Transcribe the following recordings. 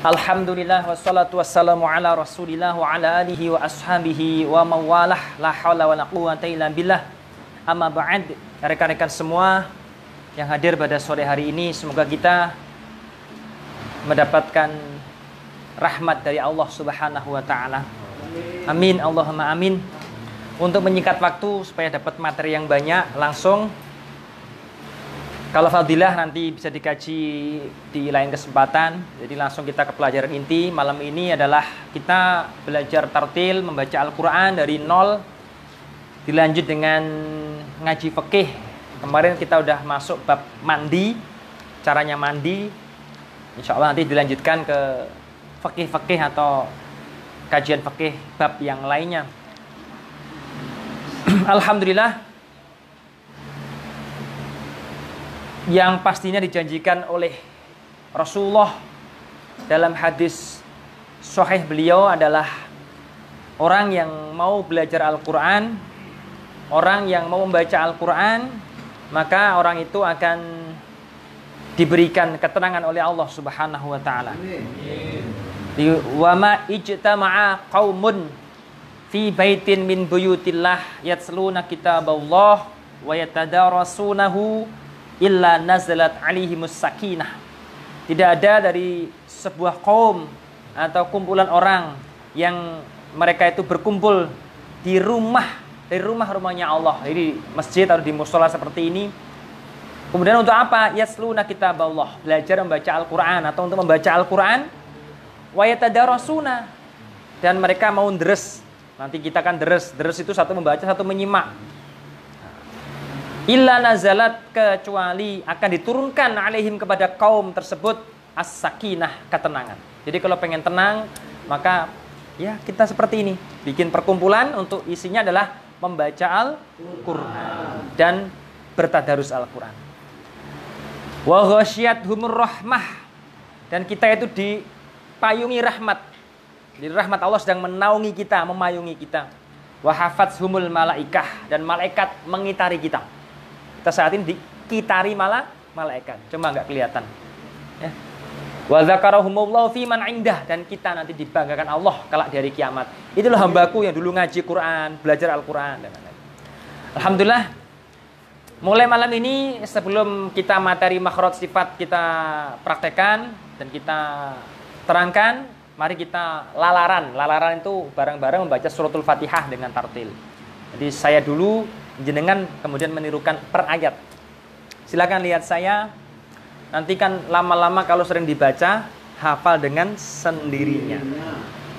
Alhamdulillah wassalatu wassalamu ala Rasulillah wa ala alihi wa ashabihi wa mawalah la haula wa la quwwata illa billah. Amma ba'd, rekan-rekan semua yang hadir pada sore hari ini, semoga kita mendapatkan rahmat dari Allah Subhanahu wa taala. Amin, Allahumma amin. Untuk menyingkat waktu supaya dapat materi yang banyak, langsung kalau fadilah nanti bisa dikaji di lain kesempatan. Jadi langsung kita ke pelajaran inti. Malam ini adalah kita belajar tartil, membaca Al-Quran dari nol. Dilanjut dengan ngaji fikih. Kemarin kita udah masuk bab mandi, caranya mandi. Insya Allah nanti dilanjutkan ke fikih-fikih atau kajian fikih bab yang lainnya. Alhamdulillah. Yang pastinya dijanjikan oleh Rasulullah dalam hadis sahih beliau adalah orang yang mau belajar Al-Quran, orang yang mau membaca Al-Quran, maka orang itu akan diberikan ketenangan oleh Allah Subhanahu wa taala. Wa ma ijtama'a qaumun fi baitin min buyutillah yatsluna kitaballah wa yatadarasunahu illa nazalat alihimus sakinah. Tidak ada dari sebuah kaum atau kumpulan orang yang mereka itu berkumpul di rumahnya Allah, jadi masjid atau di mushola seperti ini. Kemudian untuk apa? Yasluna kitaballah, belajar membaca Al-Quran atau untuk membaca Al-Quran. Wa yatadarasuna, dan mereka mau deres. Nanti kita kan deres itu satu membaca, satu menyimak. Illa nazalat, kecuali akan diturunkan alaihim kepada kaum tersebut as-sakinah, ketenangan. Jadi kalau pengen tenang, maka ya kita seperti ini, bikin perkumpulan untuk isinya adalah membaca Al-Quran dan bertadarus Al-Quran. Wa ghasyiyatuhumur rahmah, dan kita itu dipayungi rahmat. Jadi rahmat Allah sedang menaungi kita, memayungi kita. Wa hafatzhumul malaikah, dan malaikat mengitari kita. Kita saat ini dikitari malaikat, cuma nggak kelihatan. Ya. Wa dzakarahumullahu fi man indah, dan kita nanti dibanggakan Allah kelak di hari kiamat. Itulah hambaku yang dulu ngaji Quran, belajar Al-Quran dan lain-lain. Alhamdulillah. Mulai malam ini, sebelum kita materi makhraj sifat kita praktekkan dan kita terangkan, mari kita lalaran. Lalaran itu bareng-bareng membaca suratul Fatihah dengan tartil. Jadi saya dulu, jenengan kemudian menirukan per ayat. Silakan lihat saya. Nanti kan lama-lama kalau sering dibaca, hafal dengan sendirinya.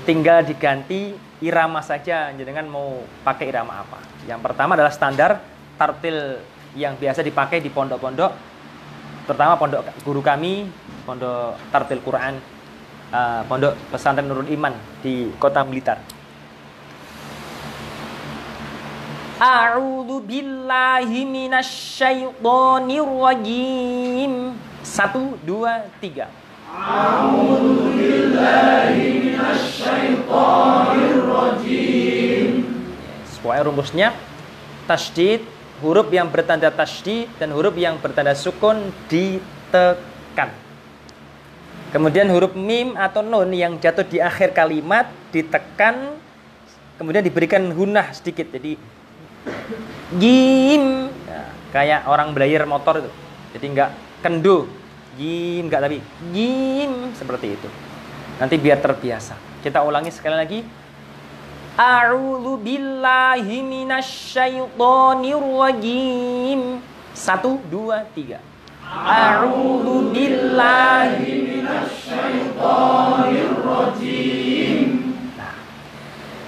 Tinggal diganti irama saja, jenengan mau pakai irama apa. Yang pertama adalah standar tartil yang biasa dipakai di pondok-pondok, terutama pondok guru kami, pondok tartil Quran, pondok pesantren Nurul Iman di Kota Blitar. A'udzu billahi minasyaitonir rajim. 1, 2, 3. A'udzu billahi minasyaitonir rajim. Pokoknya rumusnya tasydid, huruf yang bertanda tasydid dan huruf yang bertanda sukun ditekan. Kemudian huruf mim atau nun yang jatuh di akhir kalimat ditekan, kemudian diberikan gunnah sedikit. Jadi jim, nah, kayak orang belayar motor itu. Jadi enggak kendo, jim enggak, tapi jim seperti itu. Nanti biar terbiasa. Kita ulangi sekali lagi. A'udzu billahi minasyaitonir rajim. 1, 2, 3. A'udzu billahi minasyaitonir rajim.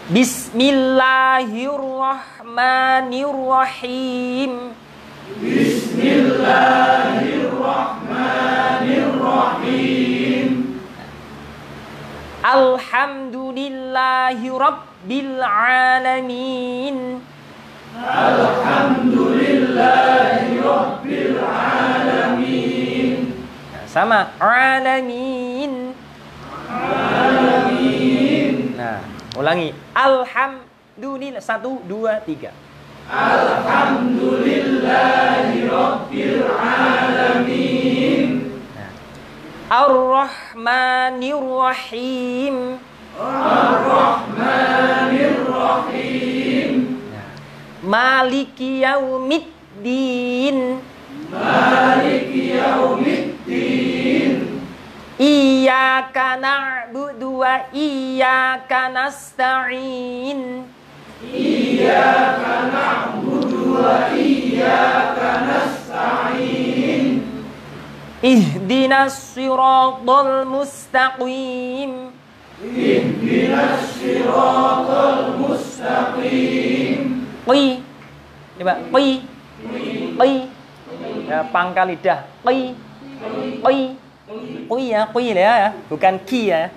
Bismillahirrahmanirrahim. Bismillahirrahmanirrahim. Alhamdulillahi rabbil alamin. Alhamdulillahi rabbil alamin. Sama, alamin. Alamin. Nah, ulangi. Alhamdulillah. 1, 2, 3. Alhamdulillahi rabbil alamin. Ar-Rahmanir-Rahim. Ar-Rahmanir-Rahim. Maliki Yaumiddin. Maliki Yaumiddin. Iyyaka na'budu wa iyyaka nasta'in. Iyyaka na'budu wa iyyaka nasta'in. Ihdinas siratal mustaqim. Ihdinas siratal mustaqim. Qi. Coba qi. Qi. Ya, pangkal lidah. Qi. Qi. Qi ya, qi ya, bukan ki ya.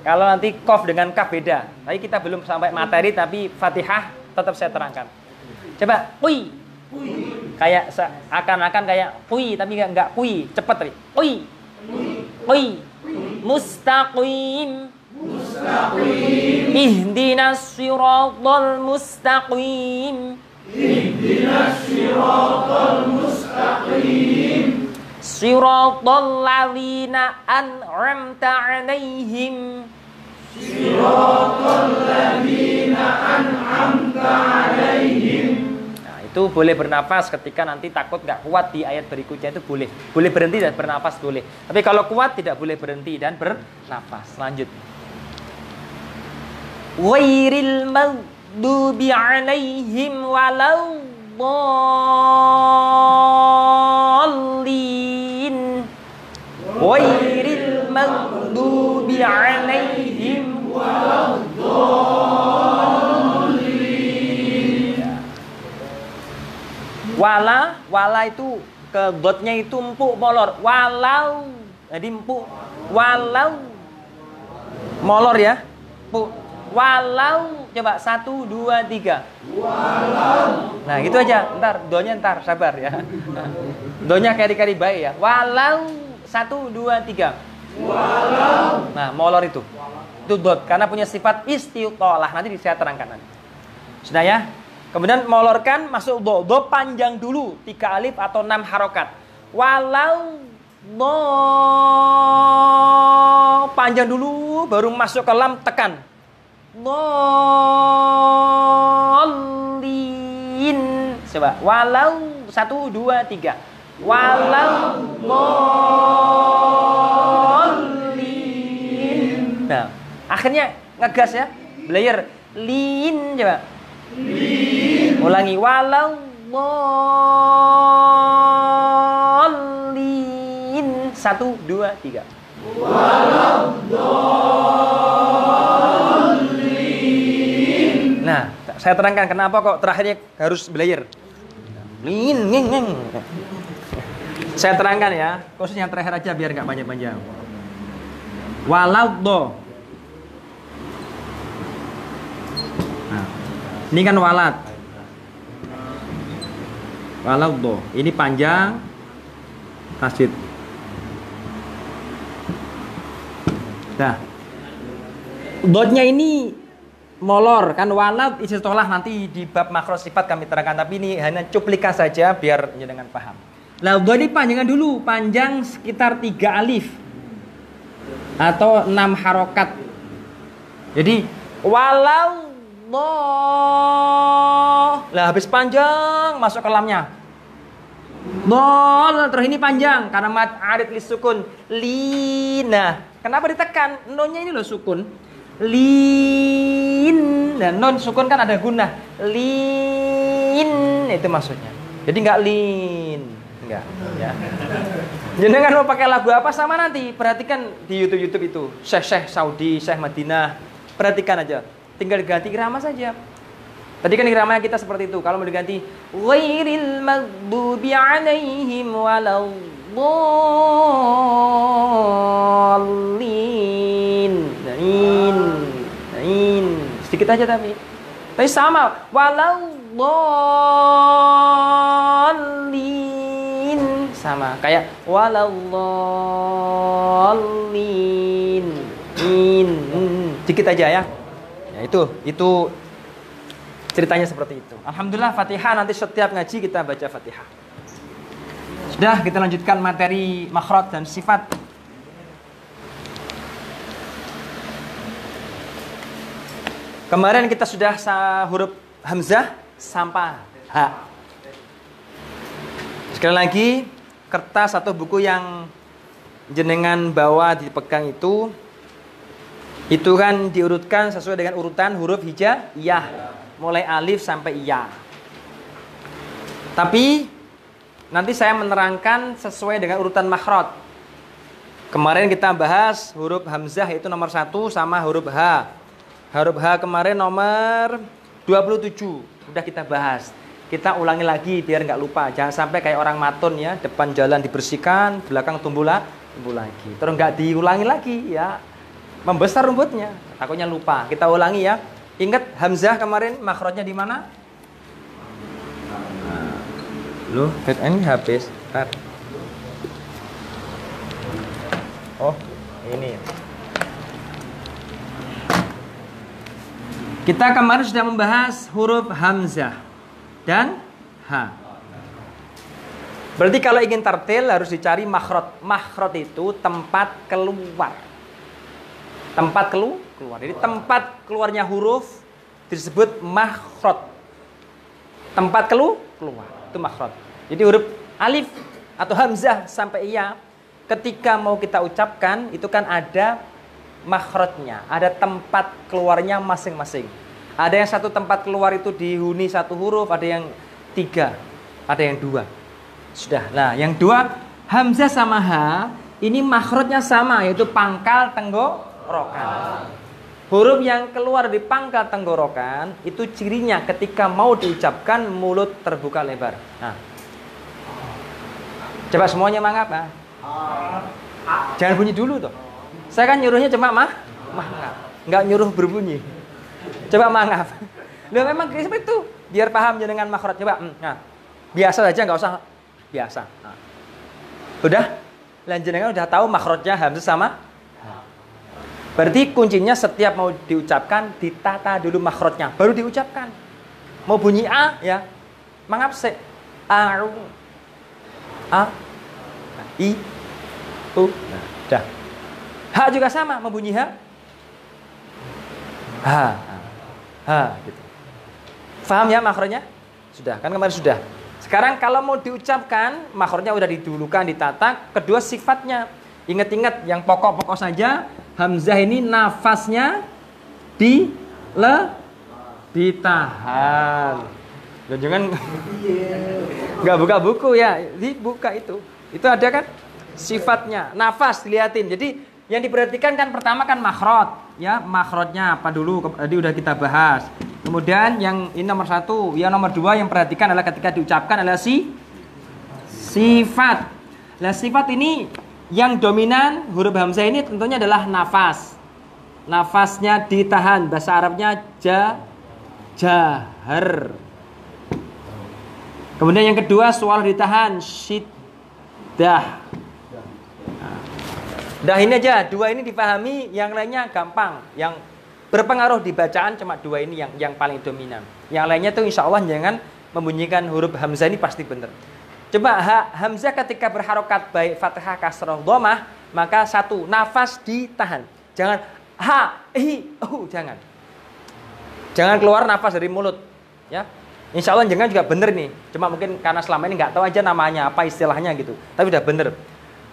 Kalau nanti qaf dengan kaf beda. Tapi kita belum sampai materi, tapi Fatihah tetap saya terangkan. Coba qi. Kayak akan-akan kayak qi tapi enggak qi, cepet tadi. Qi. Qi. Mustaqim. Mustaqim. Ihdinas siratal mustaqim. Ihdinas siratal mustaqim. Siratal ladzina an'amta 'alaihim. Siratal ladzina an'amta 'alaihim. Nah, itu boleh bernafas ketika nanti takut nggak kuat di ayat berikutnya, itu boleh. Boleh berhenti dan bernafas boleh. Tapi kalau kuat tidak boleh berhenti dan bernafas. Lanjut. Ghairil maghdubi 'alaihim waladdallin. Ghairil maghdubi 'alaihim waladdallin. Wala itu ke dotnya itu empuk molor. Walau, jadi empuk. Walau molor ya. Empuk. Walau, coba 1, 2, 3. Walau. Nah gitu aja. Ntar donya ntar sabar ya. Donya kari-kari baik ya. Walau 1, 2, 3. Walau. Nah molor itu dot karena punya sifat istiqolah. Nanti saya terangkan nanti. Sudah ya. Kemudian molorkan masuk do panjang dulu 3 alif atau 6 harokat. Walau do panjang dulu baru masuk ke lam tekan. Dolin. Coba. Walau 1, 2, 3. Walau dolin. Nah, akhirnya ngegas ya. Belayer. Lin. Coba. Lin. Ulangi. Walau dolin. 1, 2, 3. Walau dolin. Nah, saya terangkan kenapa kok terakhirnya harus belayer. Lin, ngeng. Saya terangkan ya, khusus yang terakhir aja biar nggak panjang-panjang. Walau do. Nah, ini kan walat. Walau do. Ini panjang. Tasdid. Nah, dotnya ini molor kan walat istilah nanti di bab makro sifat kami terangkan, tapi ini hanya cuplikan saja biar dengan paham. Nah, dot ini panjangan dulu, panjang sekitar 3 alif atau 6 harokat. Jadi walau doh. Lah habis panjang masuk ke lamnya. Dol terus ini panjang karena mad arid lisukun lina. Kenapa ditekan? Nonnya ini loh sukun. Lin. Dan non sukun kan ada guna. Lin itu maksudnya. Jadi enggak lin. Enggak, ya. Jenengan mau pakai lagu apa sama nanti perhatikan di YouTube itu. Syekh Saudi, Syekh Madinah. Perhatikan aja. Tinggal ganti irama saja. Tadi kan iramanya kita seperti itu. Kalau mau diganti ghairil maghdubi 'alaihim waladdallin. Nain. Sedikit aja tapi sama waladdallin. Sama kayak waladdallin. Sedikit aja ya. Ya itu ceritanya seperti itu. Alhamdulillah Fatihah nanti setiap ngaji kita baca Fatihah. Sudah, kita lanjutkan materi makhraj dan sifat. Kemarin kita sudah huruf hamzah sampai H. Sekali lagi, kertas atau buku yang jenengan bawa dipegang itu kan diurutkan sesuai dengan urutan huruf hijaiyah, mulai alif sampai ya. Tapi nanti saya menerangkan sesuai dengan urutan makhraj. Kemarin kita bahas huruf hamzah itu nomor 1 sama huruf H. Huruf H kemarin nomor 27. Udah kita bahas. Kita ulangi lagi biar nggak lupa. Jangan sampai kayak orang maton ya, depan jalan dibersihkan, belakang tumbuh lagi. Terus nggak diulangi lagi ya, membesar rumputnya. Takutnya lupa. Kita ulangi ya. Ingat hamzah kemarin makhrajnya di mana? Loh, ini habis. Ntar. Oh, ini. Kita kemarin sudah membahas huruf hamzah dan H. Berarti kalau ingin tartil harus dicari makhraj. Makhraj itu tempat keluar. Tempat keluar. Jadi tempat keluarnya huruf disebut makhraj. Tempat keluar itu makhraj. Jadi huruf alif atau hamzah sampai ya ketika mau kita ucapkan itu kan ada makhrajnya, ada tempat keluarnya masing-masing. Ada yang satu tempat keluar itu dihuni satu huruf, ada yang 3, ada yang 2. Sudah. Nah, yang 2 hamzah sama H ini makhrajnya sama, yaitu pangkal tenggorokan. Huruf yang keluar di pangkal tenggorokan itu cirinya ketika mau diucapkan mulut terbuka lebar. Nah, coba semuanya mangap. Nah. Jangan bunyi dulu toh. Saya kan nyuruhnya cuma mangap, nggak nyuruh berbunyi. Coba mangap. Loh memang seperti itu, biar paham dengan makhraj. Coba, nah, biasa aja, nggak usah biasa. Nah. Udah, lanjutnya udah tahu makhrajnya hamzah sama. Berarti kuncinya setiap mau diucapkan ditata dulu makhrajnya, baru diucapkan. Mau bunyi A ya, mangap se, A, I, U. Nah, dah. H juga sama, mau bunyi H. H gitu. Paham ya makhrajnya? Sudah, kan kemarin sudah. Sekarang kalau mau diucapkan, makhrajnya udah didulukan, ditata. Kedua sifatnya. Ingat-ingat yang pokok-pokok saja. Hamzah ini nafasnya ditahan. Dan jangan nggak buka buku ya, dibuka itu. Itu ada kan sifatnya, nafas dilihatin. Jadi yang diperhatikan kan pertama kan makhraj, ya makhrajnya apa dulu? Tadi udah kita bahas. Kemudian yang ini nomor 1, yang nomor 2 yang perhatikan adalah ketika diucapkan adalah sifat. Nah sifat ini yang dominan huruf hamzah ini tentunya adalah nafas. Nafasnya ditahan. Bahasa Arabnya jahar. Kemudian yang kedua suara ditahan, syiddah. Dah ini aja, 2 ini dipahami, yang lainnya gampang. Yang berpengaruh di bacaan cuma 2 ini yang paling dominan. Yang lainnya tuh insya Allah jangan membunyikan huruf hamzah ini pasti benar. Coba hamzah ketika berharokat baik fathah, kasrah, dhammah, maka 1 nafas ditahan. Jangan jangan. Jangan keluar nafas dari mulut, ya. Insya Allah jangan juga benar nih. Cuma mungkin karena selama ini nggak tahu aja namanya apa istilahnya gitu. Tapi udah bener.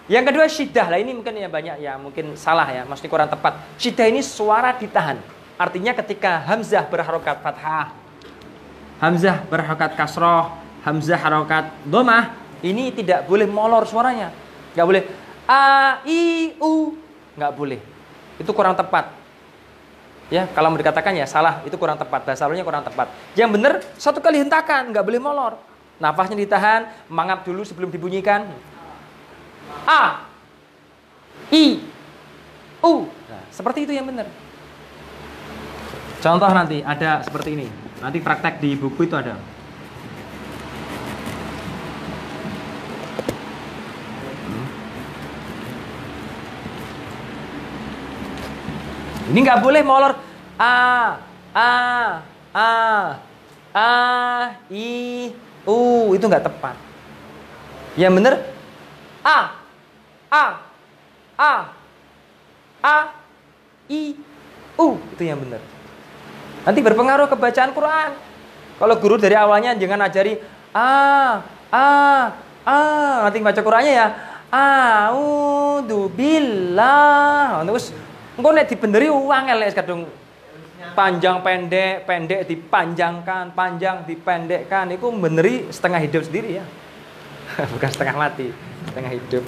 Yang kedua syiddah lah, ini mungkin ya banyak ya mungkin salah ya, maksudnya kurang tepat. Syiddah ini suara ditahan. Artinya ketika hamzah berharokat fathah, hamzah berharokat kasroh, hamzah harokat dhammah, ini tidak boleh molor suaranya. Nggak boleh a i u, nggak boleh. Itu kurang tepat. Ya, kalau mau dikatakan ya salah, itu kurang tepat. Bahasa Arabnya kurang tepat. Yang benar 1 kali hentakan, nggak boleh molor. Nafasnya ditahan, mangap dulu sebelum dibunyikan. A, I, U. Nah, seperti itu yang benar. Contoh nanti ada seperti ini. Nanti praktek di buku itu ada. Ini nggak boleh molor. I, U. Itu nggak tepat. Yang benar I, U. Itu yang benar. Nanti berpengaruh ke bacaan Quran. Kalau guru dari awalnya jangan ajari nanti baca Qurannya ya a'udzubillah. Terus engko nek dibeneri angel lek kadung panjang pendek, pendek dipanjangkan, panjang dipendekkan. Itu beneri setengah hidup sendiri ya. Bukan setengah mati, setengah hidup.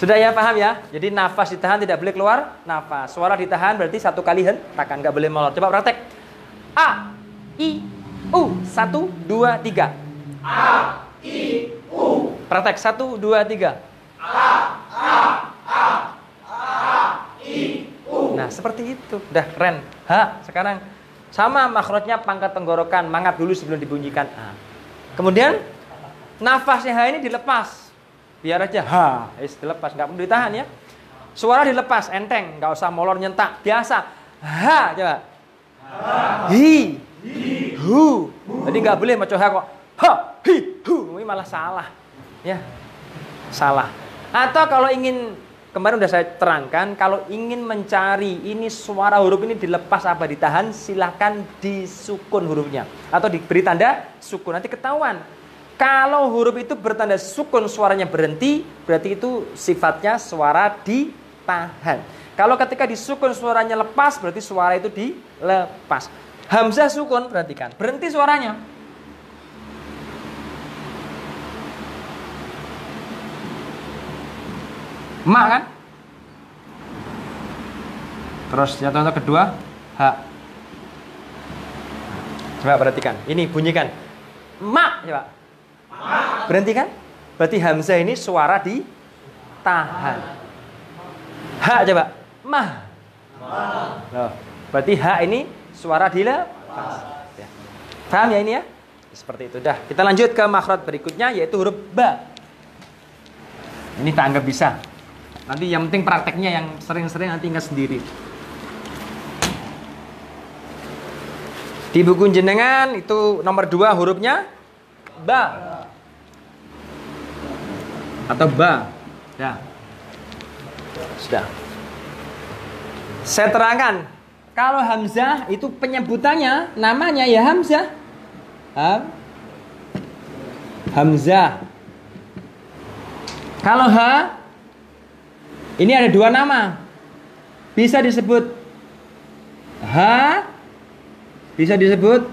Sudah ya, paham ya? Jadi nafas ditahan, tidak boleh keluar nafas. Suara ditahan berarti satu kali hentakan, nggak boleh molor. Coba praktek. A, I, U. 1, 2, 3. A, I, U. Praktek 1, 2, 3. I, U. Nah, seperti itu. Udah keren. H, sekarang sama makhrajnya pangkat tenggorokan, mangap dulu sebelum dibunyikan A. Kemudian nafasnya H ini dilepas. Biar aja dilepas, nggak perlu ditahan ya. Suara dilepas, enteng, nggak usah molor nyentak, biasa. Ha, coba. Hi, hu. Jadi nggak boleh macam ha kok. Ha, hi, hu. Ini malah salah, ya. Salah. Atau kalau ingin, kemarin udah saya terangkan, kalau ingin mencari ini suara huruf ini dilepas apa ditahan, silakan disukun hurufnya atau diberi tanda sukun, nanti ketahuan. Kalau huruf itu bertanda sukun suaranya berhenti, berarti itu sifatnya suara ditahan. Kalau ketika disukun suaranya lepas, berarti suara itu dilepas. Hamzah sukun, perhatikan, berhenti suaranya. Ma kan? Terus yang contoh kedua, ha. Coba perhatikan, ini bunyikan. Ma, coba. Berhenti kan? Berarti hamzah ini suara ditahan. Ha coba. Mah. Loh, berarti ha ini suara dilepas. Ya. Paham ya ini ya? Seperti itu. Dah, kita lanjut ke makhraj berikutnya yaitu huruf ba. Ini tak anggap bisa. Nanti yang penting prakteknya yang sering-sering nanti ingat sendiri. Di buku jenengan itu nomor 2 hurufnya ba. Atau ba. Ya. Sudah. Saya terangkan, kalau hamzah itu penyebutannya namanya ya hamzah. Hamzah. Kalau ha ini ada 2 nama. Bisa disebut ha, bisa disebut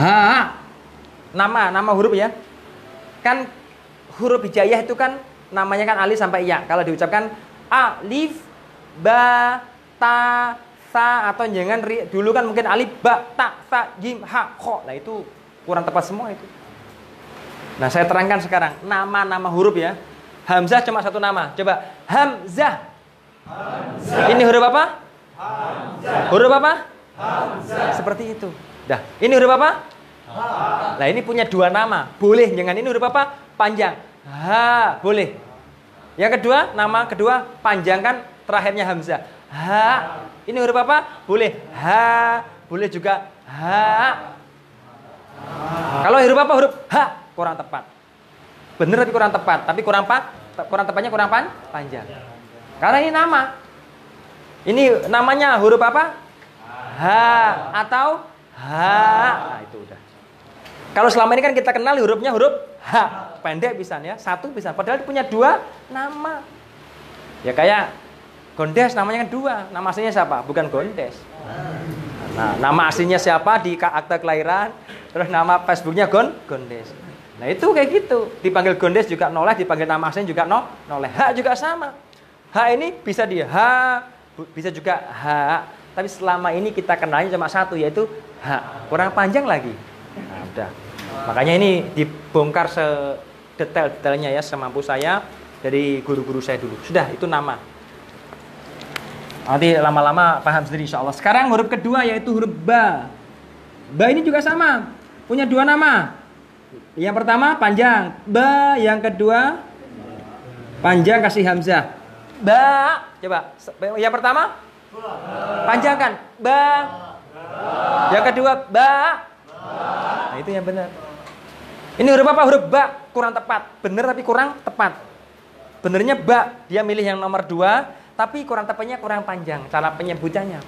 ha. Nama huruf ya. Kan huruf hijaiyah itu kan namanya kan alif sampai ya. Kalau diucapkan alif, ba, ta, sa atau jangan dulu kan mungkin alif, ba, ta, sa, jim, ha, kho. Nah itu kurang tepat semua itu. Nah saya terangkan sekarang nama-nama huruf ya. Hamzah cuma 1 nama. Coba hamzah. Hamzah. Ini huruf apa? Hamzah. Huruf apa? Hamzah. Seperti itu. Dah. Ini huruf apa? Ha. Nah ini punya 2 nama. Boleh jangan ini huruf apa? Panjang. Ha, boleh. Yang kedua, nama kedua panjangkan terakhirnya hamzah. Ha. Ini huruf apa? Boleh. Ha, boleh juga ha. Kalau huruf apa? Huruf ha kurang tepat. Bener tapi kurang tepat. Tapi kurang tepatnya kurang panjang. Karena ini nama. Ini namanya huruf apa? Ha atau ha. Nah, itu udah. Kalau selama ini kan kita kenal hurufnya huruf ha, pendek bisa ya, 1 bisa. Padahal dia punya 2 nama. Ya kayak Gondes namanya kan 2. Nama aslinya siapa? Bukan Gondes. Nah, nama aslinya siapa di akta kelahiran, terus nama Facebooknya Gondes. Nah itu kayak gitu. Dipanggil Gondes juga noleh, dipanggil nama aslinya juga noleh. Ha juga sama. Ha ini bisa di ha, bisa juga ha. Tapi selama ini kita kenalnya cuma 1 yaitu ha. Kurang panjang lagi. Nah, udah. Makanya ini dibongkar sedetail-detailnya ya semampu saya dari guru-guru saya dulu. Sudah, itu nama. Nanti lama-lama paham sendiri insya Allah. Sekarang huruf kedua yaitu huruf ba. Ba ini juga sama. Punya 2 nama. Yang pertama panjang. Ba. Yang kedua panjang kasih hamzah. Ba. Coba. Yang pertama panjangkan. Ba. Yang kedua ba. Nah itu yang benar. Ini huruf apa? Huruf ba. Kurang tepat. Benar tapi kurang tepat. Benernya ba. Dia milih yang nomor 2. Tapi kurang tepatnya kurang panjang. Cara penyebutannya.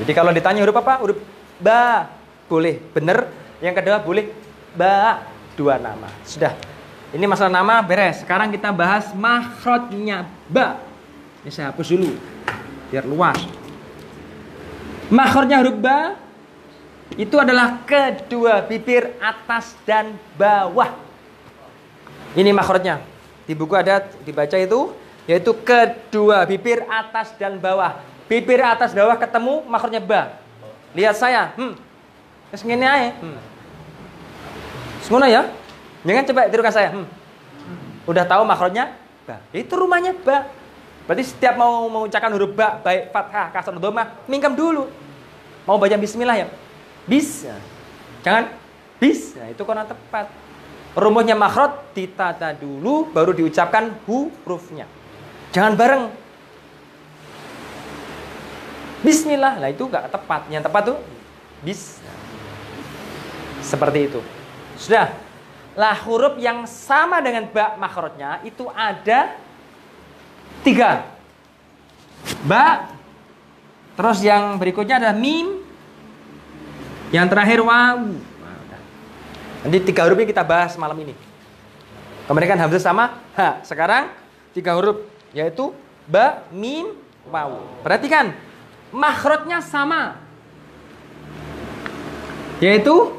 Jadi kalau ditanya huruf apa? Huruf ba. Boleh. Bener. Yang kedua boleh ba. 2 nama. Sudah. Ini masalah nama beres. Sekarang kita bahas makhrajnya ba. Ini saya hapus dulu biar luas. Makhrajnya huruf ba itu adalah kedua bibir atas dan bawah. Ini makhrajnya. Di buku ada dibaca itu, yaitu kedua bibir atas dan bawah. Bibir atas bawah ketemu, makhrajnya ba. Lihat saya. Terus ngene ae. Semuanya ya. Jangan coba tirukan saya. Udah tahu makhrajnya ba. Itu rumahnya ba. Berarti setiap mau mengucapkan huruf ba, baik fathah, kasrah, dhammah, mingkem dulu. Mau baca bismillah ya? Bis. Jangan bis. Nah, itu kurang tepat. Rumusnya makhraj ditata dulu baru diucapkan hurufnya. Jangan bareng. Bismillah. Nah, itu enggak tepat. Yang tepat tuh bis. Seperti itu. Sudah. Lah huruf yang sama dengan ba makhrajnya itu ada 3. Ba. Terus yang berikutnya adalah mim. Yang terakhir wawu. Nanti 3 huruf ini kita bahas malam ini. Kemarin kan hamzah sama ha. Sekarang 3 huruf yaitu ba, mim, wawu. Perhatikan makhrajnya sama. Yaitu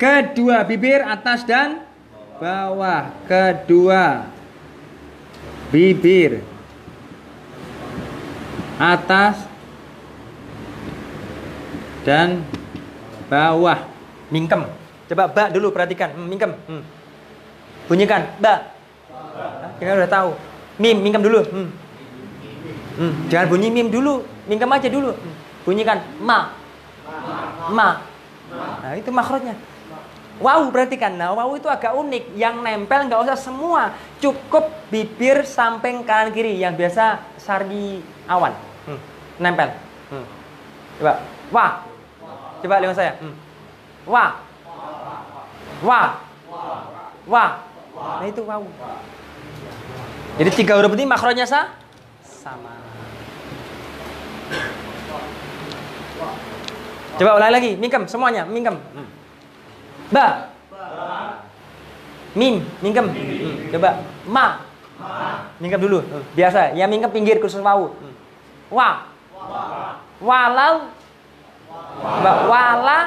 kedua bibir atas dan bawah. Kedua bibir atas dan bawah. Mingkem. Coba ba dulu perhatikan. Mingkem. Bunyikan ba. Kita udah tahu. Mim, mingkem dulu. Jangan bunyi mim dulu. Mingkem aja dulu. Bunyikan ma. Ma. Nah, itu makhrajnya. Wawu perhatikan. Nah, wawu itu agak unik. Yang nempel nggak usah semua. Cukup bibir samping kanan kiri yang biasa sargi awan. Nempel. Coba. Wah. Coba lihat saya. Wah. Wah. Wah. Nah, itu wawu. Jadi 3 huruf ini makhrajnya sama. Coba ulangi lagi. Mingkem semuanya. Mingkem. Ba. Mim. Mingkem. Coba. Ma. Mingkem dulu. Biasa. Ya mingkem pinggir khusus wawu. Wa. Walau. Coba. Wala.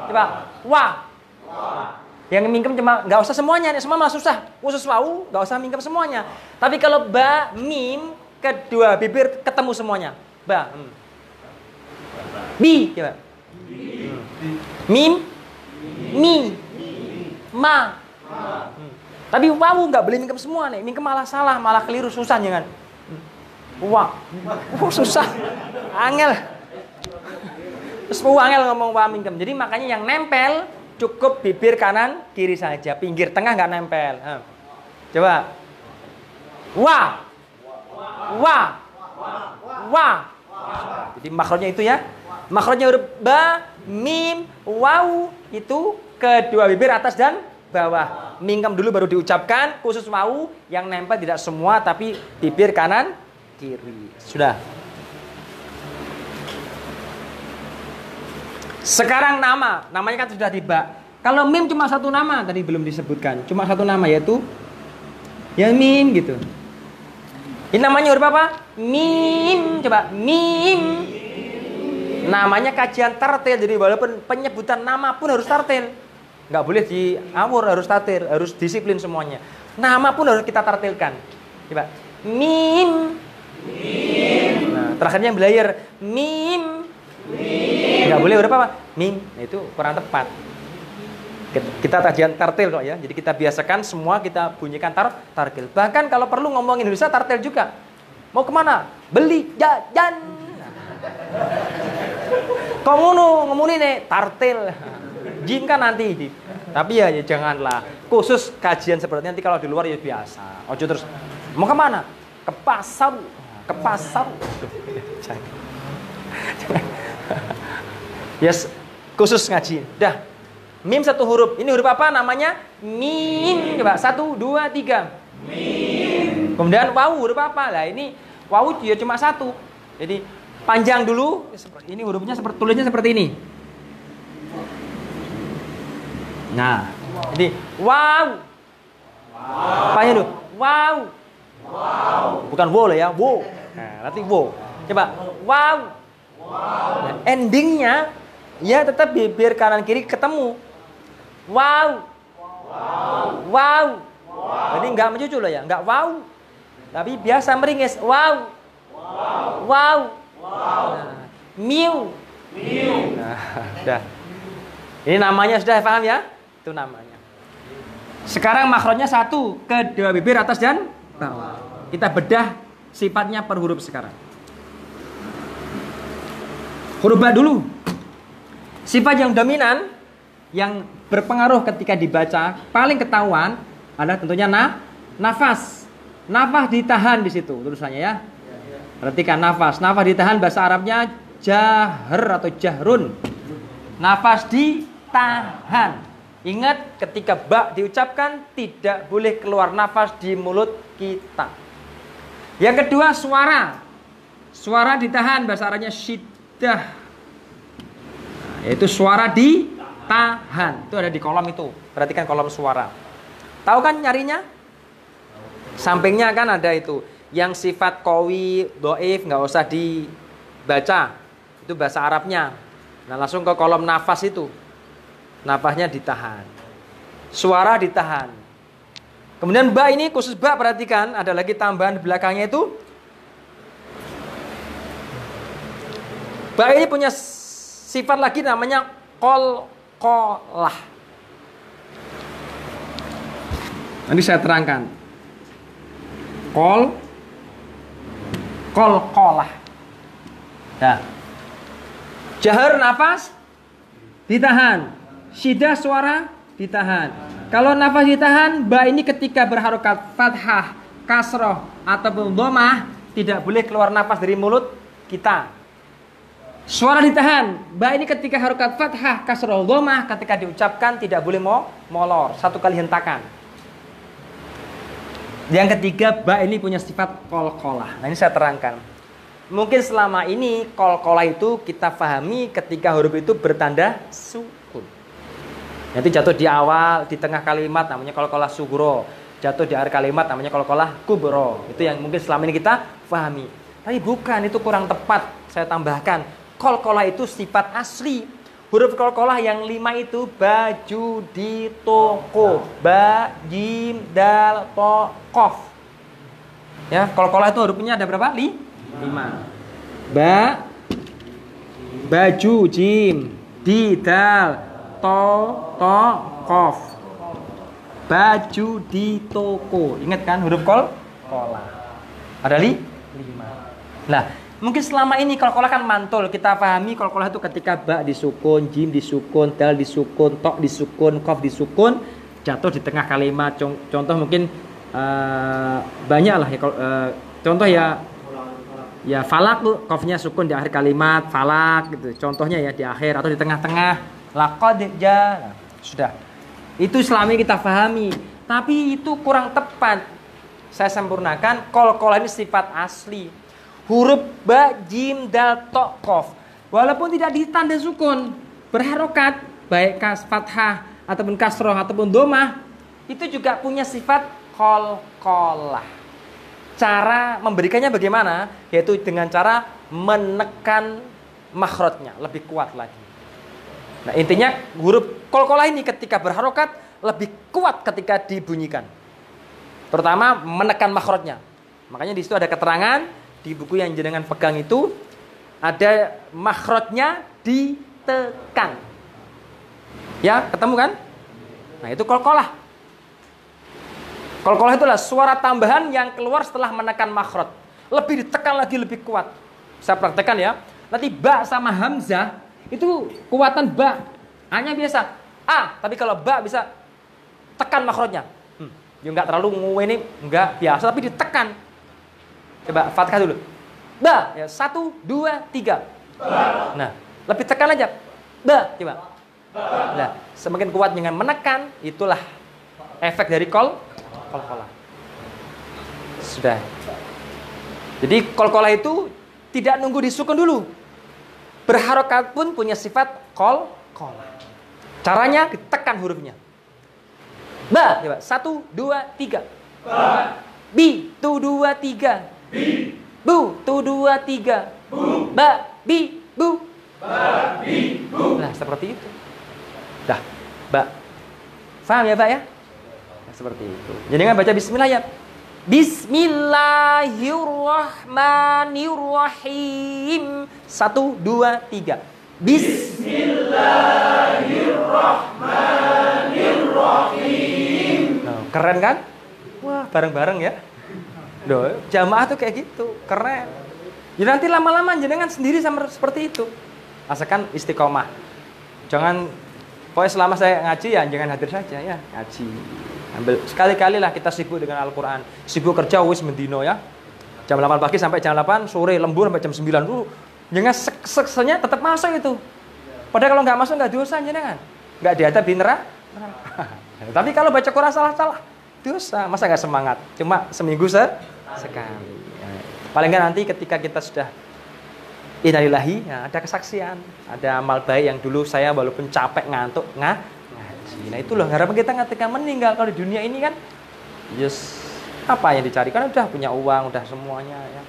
Coba. Wa. Yang mingkem cuma nggak usah semuanya, semua malah susah. Khusus wawu nggak usah mingkem semuanya. Tapi kalau ba, mim, kedua bibir ketemu semuanya. Ba. Bi, coba. Mim, mi, ma. Tapi wawu nggak boleh mingkem semua nih. Mingkem malah salah, malah keliru, susah jangan. Wah, susah, angel. Terus angel ngomong wa mingkem. Jadi makanya yang nempel cukup bibir kanan kiri saja, pinggir tengah nggak nempel. Coba. Wah. Wah. Wah. Jadi makhrajnya itu ya. Makhrajnya huruf ba, mim, wawu itu kedua bibir atas dan bawah. Mingkem dulu baru diucapkan, khusus wawu yang nempel tidak semua tapi bibir kanan kiri. Sudah. Sekarang namanya kan sudah tiba. Kalau mim cuma 1 nama tadi belum disebutkan, cuma 1 nama yaitu ya mim gitu. Ini namanya huruf apa? Mim. Coba mim. Namanya kajian tartil, jadi walaupun penyebutan nama pun harus tartil. Nggak boleh diawur, harus tartil, harus disiplin semuanya. Nama pun harus kita tartilkan. Coba mim. Mim. Nah, terakhirnya yang belayar mim. Nggak boleh huruf apa? Mim. Nah, itu kurang tepat. Kita kajian tartil kok ya. Jadi kita biasakan semua kita bunyikan tartil. Bahkan kalau perlu ngomongin Indonesia tartil juga. Mau kemana? Beli jajan. Ngomongin nih tartil. Jin kan nanti. Tapi ya janganlah. Khusus kajian seperti nanti kalau di luar ya biasa. Ojo terus. Mau kemana? Ke pasar. Ke pasar. Yes, khusus ngaji. Dah. Mim 1 huruf. Ini huruf apa namanya? Mim. Coba 1, 2, 3. Mim. Kemudian wawu huruf apa? Lah ini wawu dia cuma 1. Jadi Panjang dulu. Ini hurufnya seperti tulisnya seperti ini. Nah, jadi wow. Panjang dulu. Wow. Bukan wow lah ya, wow. Nah, nanti wow. Coba wow. Nah, endingnya ya tetap bibir kanan kiri ketemu. Wow. Wow. Jadi nggak mencucu loh ya, nggak wow. Tapi biasa meringis. Wow. Wow. Nah, miu. Nah, sudah. Ini namanya sudah paham ya? Itu namanya. Sekarang makhrajnya satu, kedua bibir atas dan bawah. Kita bedah sifatnya per huruf sekarang. Huruf ba dulu. Sifat yang dominan yang berpengaruh ketika dibaca paling ketahuan adalah tentunya nafas. Nafas ditahan di situ tulisannya ya. Perhatikan nafas. Nafas ditahan bahasa Arabnya jahr atau jahrun. Nafas ditahan. Ingat ketika ba diucapkan tidak boleh keluar nafas di mulut kita. Yang kedua suara. Suara ditahan bahasa Arabnya syiddah. Nah, yaitu suara ditahan. Itu ada di kolom itu. Perhatikan kolom suara. Tahu kan nyarinya? Sampingnya kan ada itu. Yang sifat qawi, dhaif nggak usah dibaca. Itu bahasa Arabnya. Nah, langsung ke kolom nafas itu. Nafasnya ditahan. Suara ditahan. Kemudian ba ini khusus ba, perhatikan ada lagi tambahan di belakangnya itu. Ba ini punya sifat lagi namanya qalqalah. Nanti saya terangkan. Qalqalah. Nah. Jahar nafas ditahan. Syiddah suara ditahan. Kalau nafas ditahan, ba ini ketika berharokat fathah, kasroh ataupun dhammah tidak boleh keluar nafas dari mulut kita. Suara ditahan. Ba ini ketika harokat fathah, kasroh, dhammah ketika diucapkan tidak boleh molor. Satu kali hentakan. Yang ketiga, ba ini punya sifat qalqalah. Nah, ini saya terangkan. Mungkin selama ini qalqalah itu kita pahami ketika huruf itu bertanda sukun. Nanti jatuh di awal, di tengah kalimat namanya qalqalah sugro. Jatuh di akhir kalimat namanya qalqalah kubro. Itu yang mungkin selama ini kita pahami. Tapi bukan, itu kurang tepat. Saya tambahkan, qalqalah itu sifat asli. Huruf qalqalah yang 5 itu baju di toko. Ba, jim, dal, to, qof. Ya, qalqalah itu hurufnya ada berapa? 5. Ba, baju, jim, di, dal, to, qof. Baju di toko. Ingat kan huruf qalqalah. Ada 5. Nah, mungkin selama ini qalqalah kan mantul. Kita pahami qalqalah itu ketika ba disukun, jim disukun, dal disukun, to disukun, qof disukun, jatuh di tengah kalimat. Contoh mungkin banyak lah ya. Contoh ya falak tuh qofnya sukun di akhir kalimat, falak gitu. Contohnya ya di akhir atau di tengah-tengah. Laqad ja. Sudah. Itu selama ini kita pahami. Tapi itu kurang tepat. Saya sempurnakan, qalqalah ini sifat asli. Huruf ba, jim, dal, to, qof. Walaupun tidak ditanda sukun, berharokat, baik fathah ataupun kasroh ataupun dhammah, itu juga punya sifat qalqalah. Cara memberikannya bagaimana? Yaitu dengan cara menekan makhrajnya lebih kuat lagi. Nah, intinya huruf qalqalah ini ketika berharokat lebih kuat ketika dibunyikan. Terutama menekan makhrajnya. Makanya di situ ada keterangan di buku yang jenengan pegang itu ada makhrajnya ditekan. Ya, ketemu kan? Nah, itu qalqalah. Qalqalah itulah suara tambahan yang keluar setelah menekan makhraj. Lebih ditekan lagi, lebih kuat. Saya praktekkan ya. Nanti ba sama hamzah itu kekuatan ba hanya biasa a, tapi kalau ba bisa tekan makhrajnya. Ya enggak terlalu ini enggak biasa tapi ditekan. Coba fathah dulu. Ba ya 1 2 3. Nah, lebih tekan aja. Ba coba. Nah, semakin kuat dengan menekan, itulah efek dari qalqalah. Sudah. Jadi qalqalah itu tidak nunggu disukun dulu. Berharokat pun punya sifat kol. Caranya ditekan hurufnya. Ba, coba 1, 2, 3. Ba. Bi, tu 2, 3. Bi. Bu, tu 2, 3. Bu. Ba, bi, bu. Ba, bi, bu. Nah, seperti itu. Dah, ba. Faham ya, Pak ya? Nah, seperti itu. Jadi kan baca bismillah ya. Bismillahirrahmanirrahim. 1, 2, 3. Bismillahirrahmanirrahim. Nah, keren kan? Wah, bareng-bareng ya. Loh, jamaah tuh kayak gitu, keren. Ya nanti lama-lama jenengan sendiri sama seperti itu. Asalkan istiqomah. Jangan, pokoknya selama saya ngaji ya jangan hadir saja ya, ngaji. Ambil sekali-kali lah kita sibuk dengan Al-Quran. Sibuk kerja wis mendino ya. Jam 8 pagi sampai jam 8, sore lembur sampai jam 9 dulu. Jangan seksanya tetap masuk itu. Padahal kalau nggak masuk nggak dosa jenengan. Nggak diadab di neraka. Tapi kalau baca Quran salah-salah, dosa. Masa nggak semangat? Cuma seminggu sekali. Paling nggak nanti ketika kita sudah innalillahi, ya, ada kesaksian, ada amal baik yang dulu saya walaupun capek ngantuk ngaji. Nah itulah harapan kita ketika meninggal. Kalau di dunia ini kan, apa yang dicari? Kan udah punya uang, udah semuanya ya.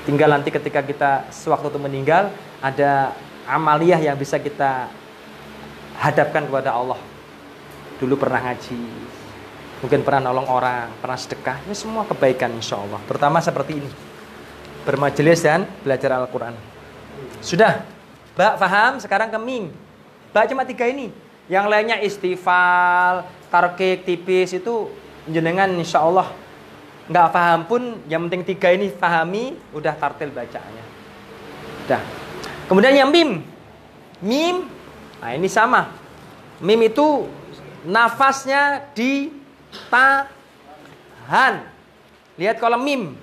Tinggal nanti ketika kita sewaktu itu meninggal, ada amaliyah yang bisa kita hadapkan kepada Allah. Dulu pernah ngaji, mungkin pernah nolong orang, pernah sedekah, ini semua kebaikan insya Allah. Terutama seperti ini, bermajelis dan belajar Al-Quran. Sudah, Mbak paham? Sekarang ke mim. Mbak cuma 3 ini. Yang lainnya istifal, tarkik, tipis itu jenengan insya Allah nggak paham pun, yang penting 3 ini pahami, udah tartil bacaannya. Udah. Kemudian yang mim. Mim, nah ini sama. Mim itu nafasnya ditahan. Lihat kolom mim.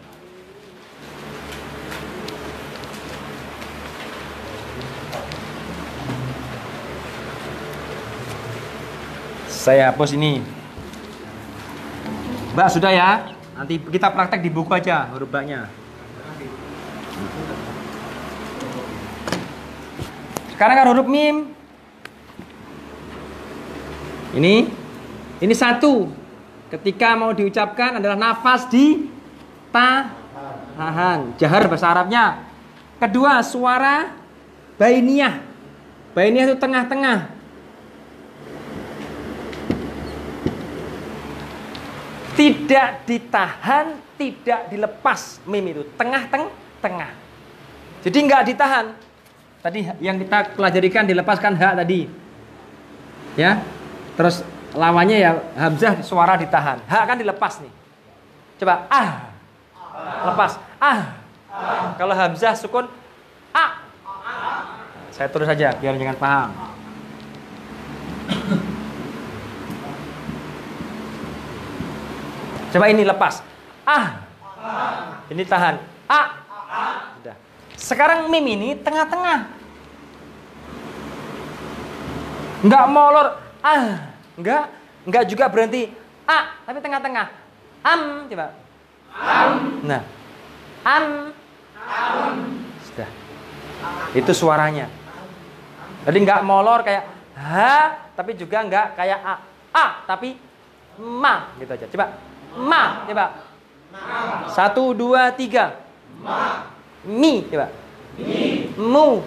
Saya hapus ini. Mbak sudah ya. Nanti kita praktek di buku aja huruf Mbaknya. Sekarang kan huruf mim. Ini 1. Ketika mau diucapkan adalah nafas ditahan. Jahar bahasa Arabnya. Kedua, suara bainiyah. Bainiyah itu tengah-tengah. Tidak ditahan, tidak dilepas. Mim itu tengah-tengah. Jadi nggak ditahan. Tadi yang kita pelajarikan dilepaskan hak tadi. Ya. Terus lawannya ya hamzah, suara ditahan. Hak kan dilepas nih. Coba lepas. Kalau hamzah sukun Saya terus saja biar jangan paham. Coba ini lepas. Ini tahan. Sudah. Sekarang mim ini tengah-tengah. Enggak molor. Enggak juga berhenti. Tapi tengah-tengah. Coba. Nah. Sudah. Itu suaranya. Jadi enggak molor kayak tapi juga enggak kayak tapi ma gitu aja. Coba. Ma, coba. 1, 2, 3. Ma. Mi, coba. Mi. Mu.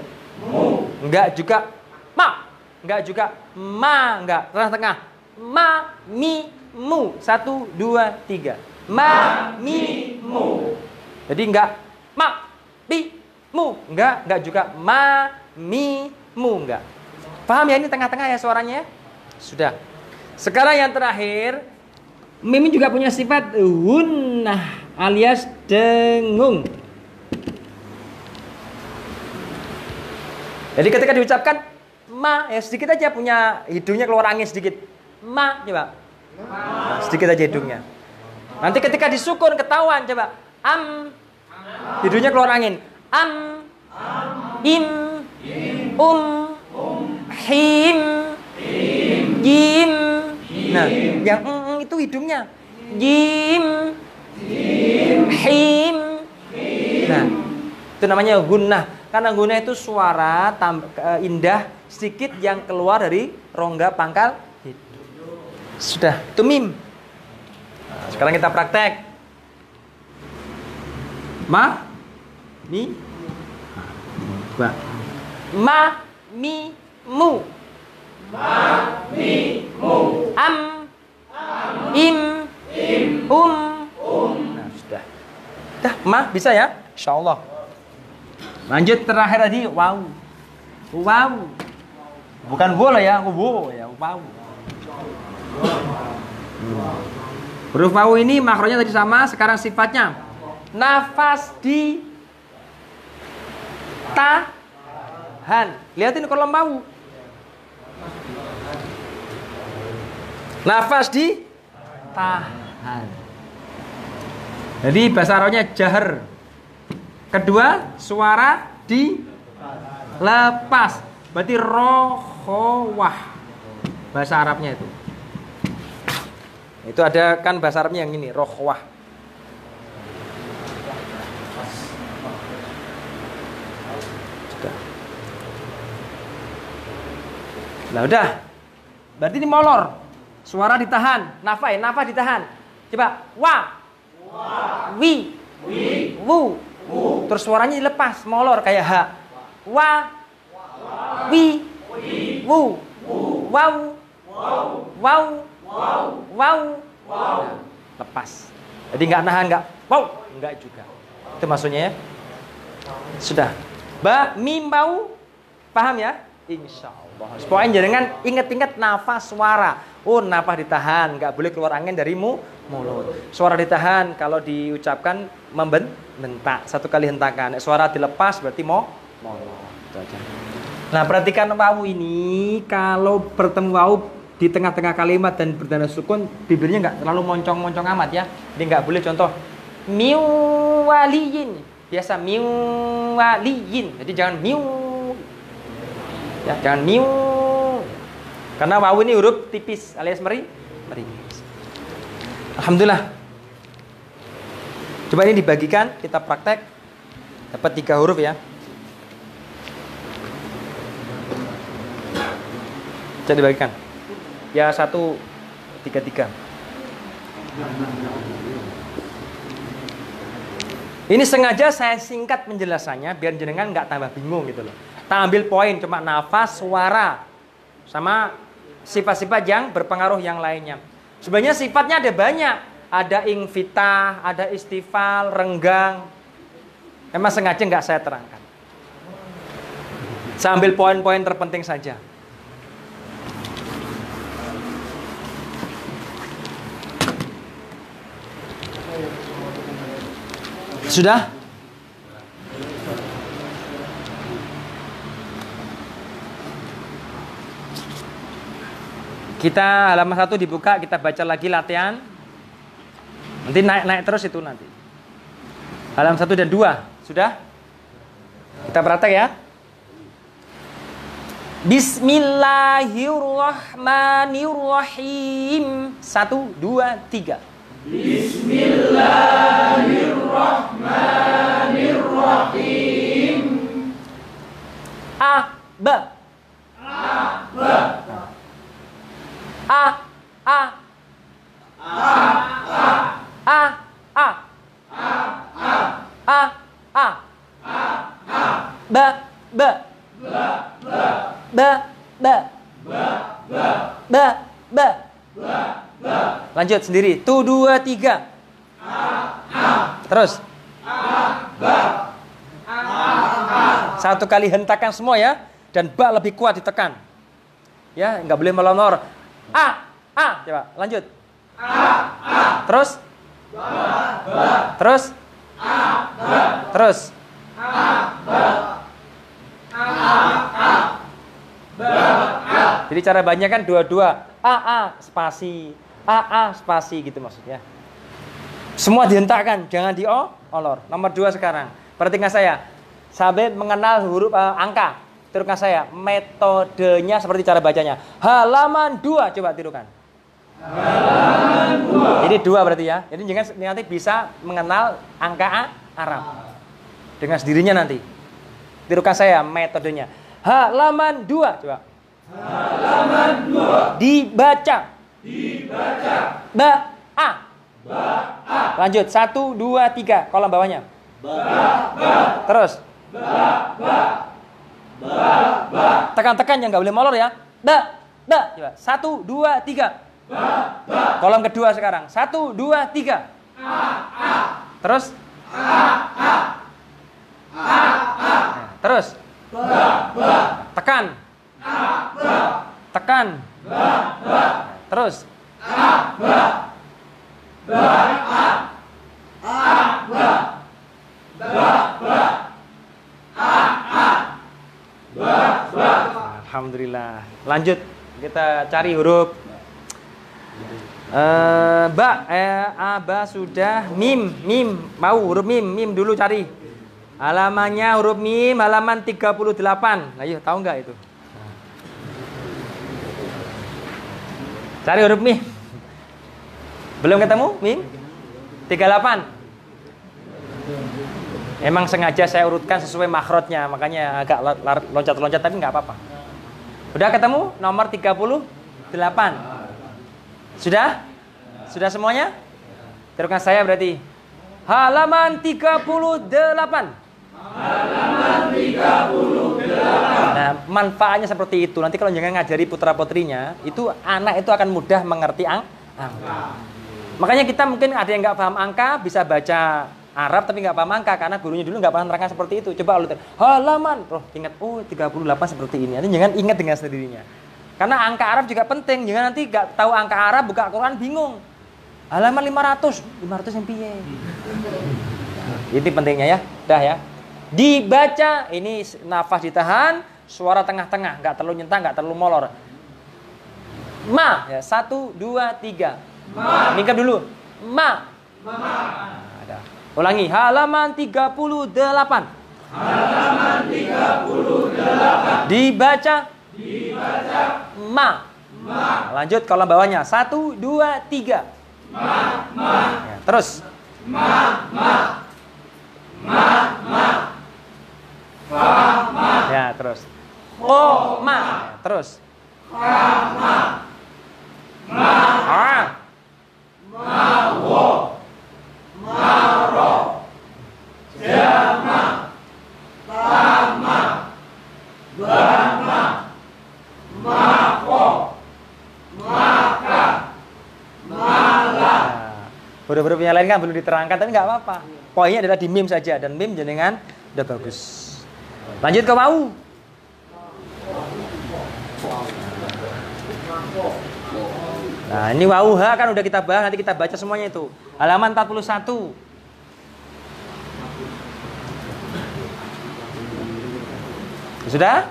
Enggak juga ma. Enggak juga ma, enggak. Tengah-tengah. Ma, mi, mu. 1, 2, 3. Ma, mi, mu. Jadi enggak ma, bi, mu. Enggak juga ma, mi, mu. Enggak. Paham ya, ini tengah-tengah ya suaranya? Sudah. Sekarang yang terakhir, mim juga punya sifat hunnah alias dengung. Jadi ketika diucapkan ma, ya sedikit aja punya hidungnya keluar angin sedikit. Ma, coba. Nah, sedikit aja hidungnya. Nanti ketika disukun ketahuan, coba. Hidungnya keluar angin. Im, him, jim. Nah, yang itu hidungnya. Jim, him. Nah, Itu namanya gunnah. Karena gunnah itu suara indah sedikit yang keluar dari rongga pangkal hidung. Sudah, itu mim. Nah, sekarang kita praktek. Ma, mi, ba. Ma, mi, mu. Ma, mi, mu. Am, im, Nah, sudah. Dah, ma bisa ya? Insyaallah. Lanjut terakhir tadi, wow. Wow. Bukan wo ya, wo ya, wow. Huruf wawu ini makronya tadi sama, sekarang sifatnya nafas di tahan. Lihatin kolom wawu. Nafas di tahan. Jadi bahasa Arabnya jahar. Kedua, suara dilepas. Berarti rohowah. Bahasa Arabnya itu. Itu ada kan bahasa Arabnya yang ini, rohowah. Sudah. Nah udah. Berarti ini molor. Suara ditahan. Nafas ditahan. Coba. Wa. Wi. Wu. Terus suaranya dilepas, molor kayak ha. Wa. Wi. Wu. Wau. Wau. Wow. Nah, lepas. Jadi nggak nahan, nggak wow, nggak juga. Itu maksudnya ya. Sudah. Ba, mim, bau. Paham ya? Insyaallah. Pokoknya jangan ingat-ingat nafas suara. Oh, nafas ditahan, nggak boleh keluar angin dari mulut. Suara ditahan kalau diucapkan membentak, satu kali hentakan. Suara dilepas berarti molor. Itu aja. Nah, perhatikan wawu ini, kalau bertemu wawu di tengah-tengah kalimat dan bertanda sukun, bibirnya nggak terlalu moncong-moncong amat ya. Jadi nggak boleh contoh miwaliyin. Biasa miwaliyin. Jadi jangan miu. Ya, jangan miu. Karena wawu ini huruf tipis alias meringis. Alhamdulillah. Coba ini dibagikan, kita praktek. Dapat 3 huruf ya. Coba dibagikan. Ya 1, 3, 3. Ini sengaja saya singkat penjelasannya biar jenengan nggak tambah bingung gitu loh. Kita ambil poin cuma nafas, suara, sama sifat-sifat yang berpengaruh yang lainnya. Sebenarnya sifatnya ada banyak. Ada ingfitah, ada istifal, renggang. Emang sengaja nggak saya terangkan. Saya ambil poin-poin terpenting saja. Sudah? Kita halaman 1 dibuka, kita baca lagi latihan. Nanti naik terus itu nanti. Halaman 1 dan 2, sudah? Kita praktek ya. Bismillahirrahmanirrahim. 1, 2, 3. Bismillahirrahmanirrahim. A, B. Lanjut sendiri. 1, 2, 3. Terus. Satu kali hentakan semua ya. Dan ba lebih kuat ditekan. Ya, nggak boleh melonor. Coba lanjut. Terus. Terus. Terus. Jadi cara bacanya kan dua-dua. Spasi. Spasi gitu maksudnya. Semua dihentakkan, jangan diolor. Nomor 2 sekarang. Perhatikan saya. Sampai mengenal huruf angka. Tirukan saya. Metodenya seperti cara bacanya. Halaman 2 coba tirukan. Halaman 2. Ini 2 berarti ya. Jadi jangan nanti bisa mengenal angka Arab. dengan sendirinya nanti. Tirukan saya metodenya. Halaman 2 coba. Halaman 2. Dibaca. Dibaca. Ba-a. Ba-a. Lanjut 1 2 3 kolom bawahnya. Ba-ba. Terus. Ba-ba. Ba-ba. Tekan-tekan yang nggak boleh molor ya. Ba. Coba 1 2 3. Ba-ba. Kolom kedua sekarang. 1 2 3. A-a. Terus. A-a. A-a. Terus. Ba-ba. Tekan. A-ba. Tekan. Ba-ba. Terus. A-ba. Ba-a. A-ba. Ba-ba. A-a. Ba-ba. Alhamdulillah. Lanjut. Kita cari huruf ba, aba sudah, mim, mau huruf mim dulu cari. Halamannya huruf mim, halaman 38. Ayo, tahu nggak itu? Cari huruf mim. Belum ketemu mim? 38. Emang sengaja saya urutkan sesuai makhrajnya, makanya agak loncat-loncat tapi nggak apa-apa. Udah ketemu nomor 38. Sudah? Sudah semuanya? Tirukan saya berarti. Halaman 38. Halaman 38. Nah, manfaatnya seperti itu. Nanti kalau jangan ngajari putra-putrinya, itu anak itu akan mudah mengerti angka. Makanya kita mungkin ada yang nggak paham angka, bisa baca Arab tapi nggak paham angka karena gurunya dulu nggak pernah nerangkan seperti itu. Coba lu halaman, ingat 38 seperti ini. Nanti jangan ingat dengan sendirinya. Karena angka Arab juga penting. Jangan nanti nggak tahu angka Arab, buka Quran bingung. Halaman 500 yang piye? Ini pentingnya ya. Dah ya. Dibaca, ini nafas ditahan, suara tengah-tengah, nggak terlalu nyentak, nggak terlalu molor. Ma, ya 1 2 3. Ma. Mingkap dulu. Ma. Ada. Ulangi, halaman 38. Halaman 38. Dibaca. Dibaca. Ma. Lanjut kolom bawahnya. 1 2 3. Ma. Ya, terus. Ma. Fa. Ma. Ya, terus. Oh, ma. Ya, terus. Fa. Ma. Ah. Mawo. Maro. Jama. Tama. Bama. Mako. Maka. Mala. Huruf-huruf yang lain kan belum diterangkan tapi nggak apa-apa. Poinnya adalah di mim saja dan mim jenengan udah bagus. Lanjut ke wau. Nah, ini wau ha kan udah kita bahas, nanti kita baca semuanya itu. Halaman 41. Sudah?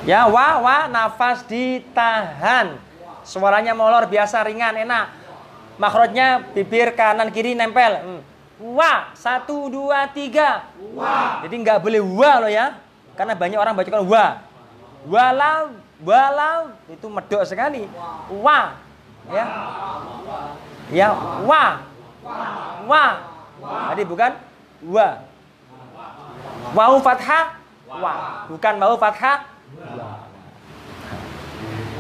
Ya, wa nafas ditahan. Suaranya molor biasa ringan enak. Makhrajnya bibir kanan kiri nempel. Wa 1 2 3. Wa. Jadi nggak boleh wa loh ya. Karena banyak orang bacakan wa. Walau itu medok sekali. Wa. Ya. Ya, wa. Jadi bukan wa. Wau fathah wa. Bukan wau fathah wa.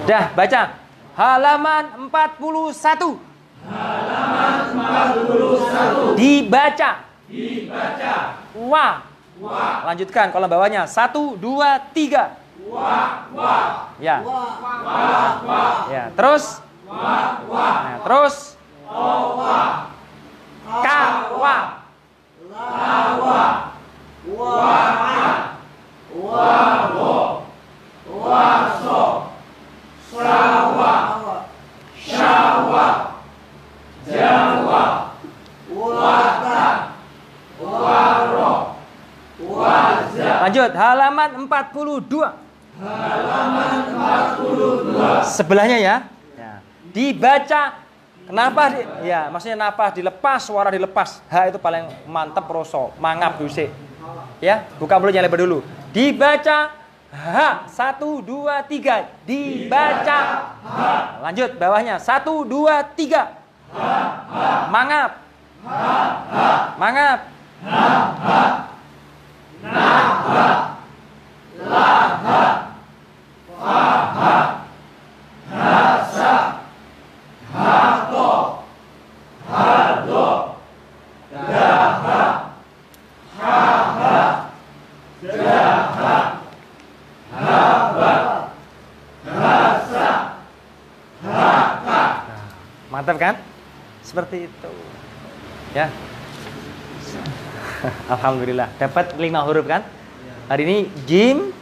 Dah, baca. Halaman 41. Halaman 41. Dibaca. Dibaca. Wa. Wa. Lanjutkan kolom bawahnya. 1 2 3. Wa. Ya. Wa. Ya, terus. Wa. Nah, terus. Owa. Kawa. Lawa. Waa. Wawo. Waso. Sawa. Syawa. Jawa. Wata. Waro. Waza. Lanjut halaman 42. Halaman 42. Sebelahnya ya. Dibaca. Kenapa? Ya, maksudnya nafas dilepas, suara dilepas. Ha itu paling mantap roso, mangap dusik. Ya, buka mulutnya lebar dulu. Dibaca ha 1 2 3. Dibaca ha. Lanjut bawahnya 1 2 3. Mangap. Mangap. Mantap kan? Seperti itu. Ya. Alhamdulillah dapat 5 huruf kan? Hari ini jim,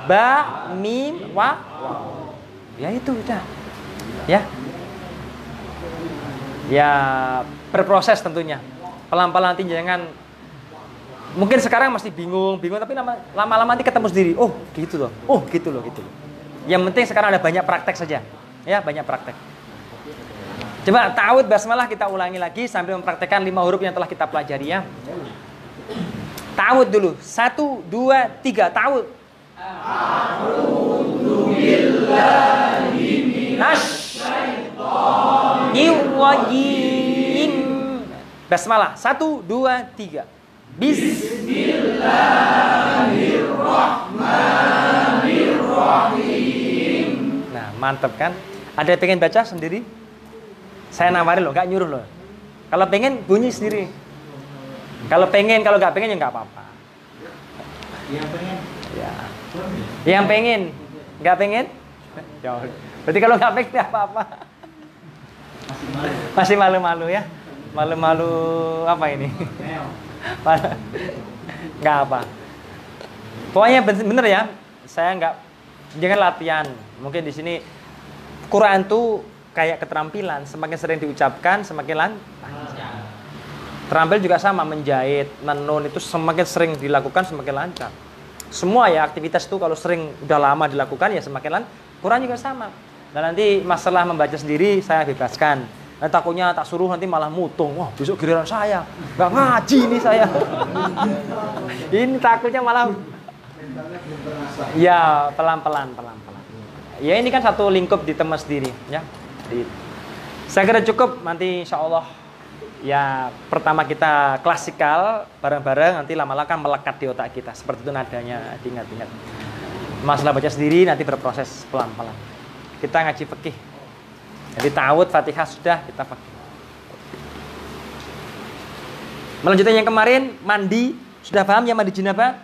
ba, mim, wa. Ya itu udah. Ya. Ya berproses tentunya. Pelan-pelan nanti jangan. Mungkin sekarang masih bingung, tapi lama-lama nanti ketemu sendiri. Oh gitu loh. Oh gitu loh, gitu loh. Yang penting sekarang ada banyak praktek saja. Ya, banyak praktek. Coba ta'awudz basmalah kita ulangi lagi sambil mempraktekkan 5 huruf yang telah kita pelajari ya. Ta'awudz dulu. 1, 2, 3. Ta'awudz. A'udzu billahi minasyaitonir rajim. Basmalah. 1, 2, 3. Bismillahirrahmanirrahim. Nah, mantap kan? Ada yang pengen baca sendiri? Saya nawarin loh, nggak nyuruh loh. Kalau pengen bunyi sendiri. Kalau nggak pengen ya nggak apa-apa. Yang pengen? Ya. Yang pengen, nggak pengen? Ya. Berarti kalau nggak pengen ya apa-apa. Masih malu-malu ya? Malu-malu apa ini? Nggak apa. Pokoknya bener ya. Saya nggak, jangan latihan. Mungkin di sini Quran tuh kayak keterampilan, semakin sering diucapkan semakin lancar. Terampil juga sama, menjahit, menenun itu semakin sering dilakukan semakin lancar. Semua ya aktivitas itu kalau sering udah lama dilakukan ya semakin lancar. Quran juga sama. Dan nanti masalah membaca sendiri saya bebaskan. Nah, takutnya tak suruh nanti malah mutung. Wah besok giliran saya, nggak ngaji nih saya. Ini takutnya malah. Ya pelan-pelan. Ya ini kan satu lingkup di teman sendiri ya. Saya kira cukup, nanti insya Allah ya pertama kita klasikal bareng-bareng, nanti lama-lama kan melekat di otak kita. Seperti itu nadanya, diingat-ingat. Masalah baca sendiri nanti berproses pelan-pelan. Kita ngaji fikih. Jadi ta'awudz Fatihah sudah, kita fikih. Melanjutkan yang kemarin, mandi. Sudah paham ya mandi jinabat?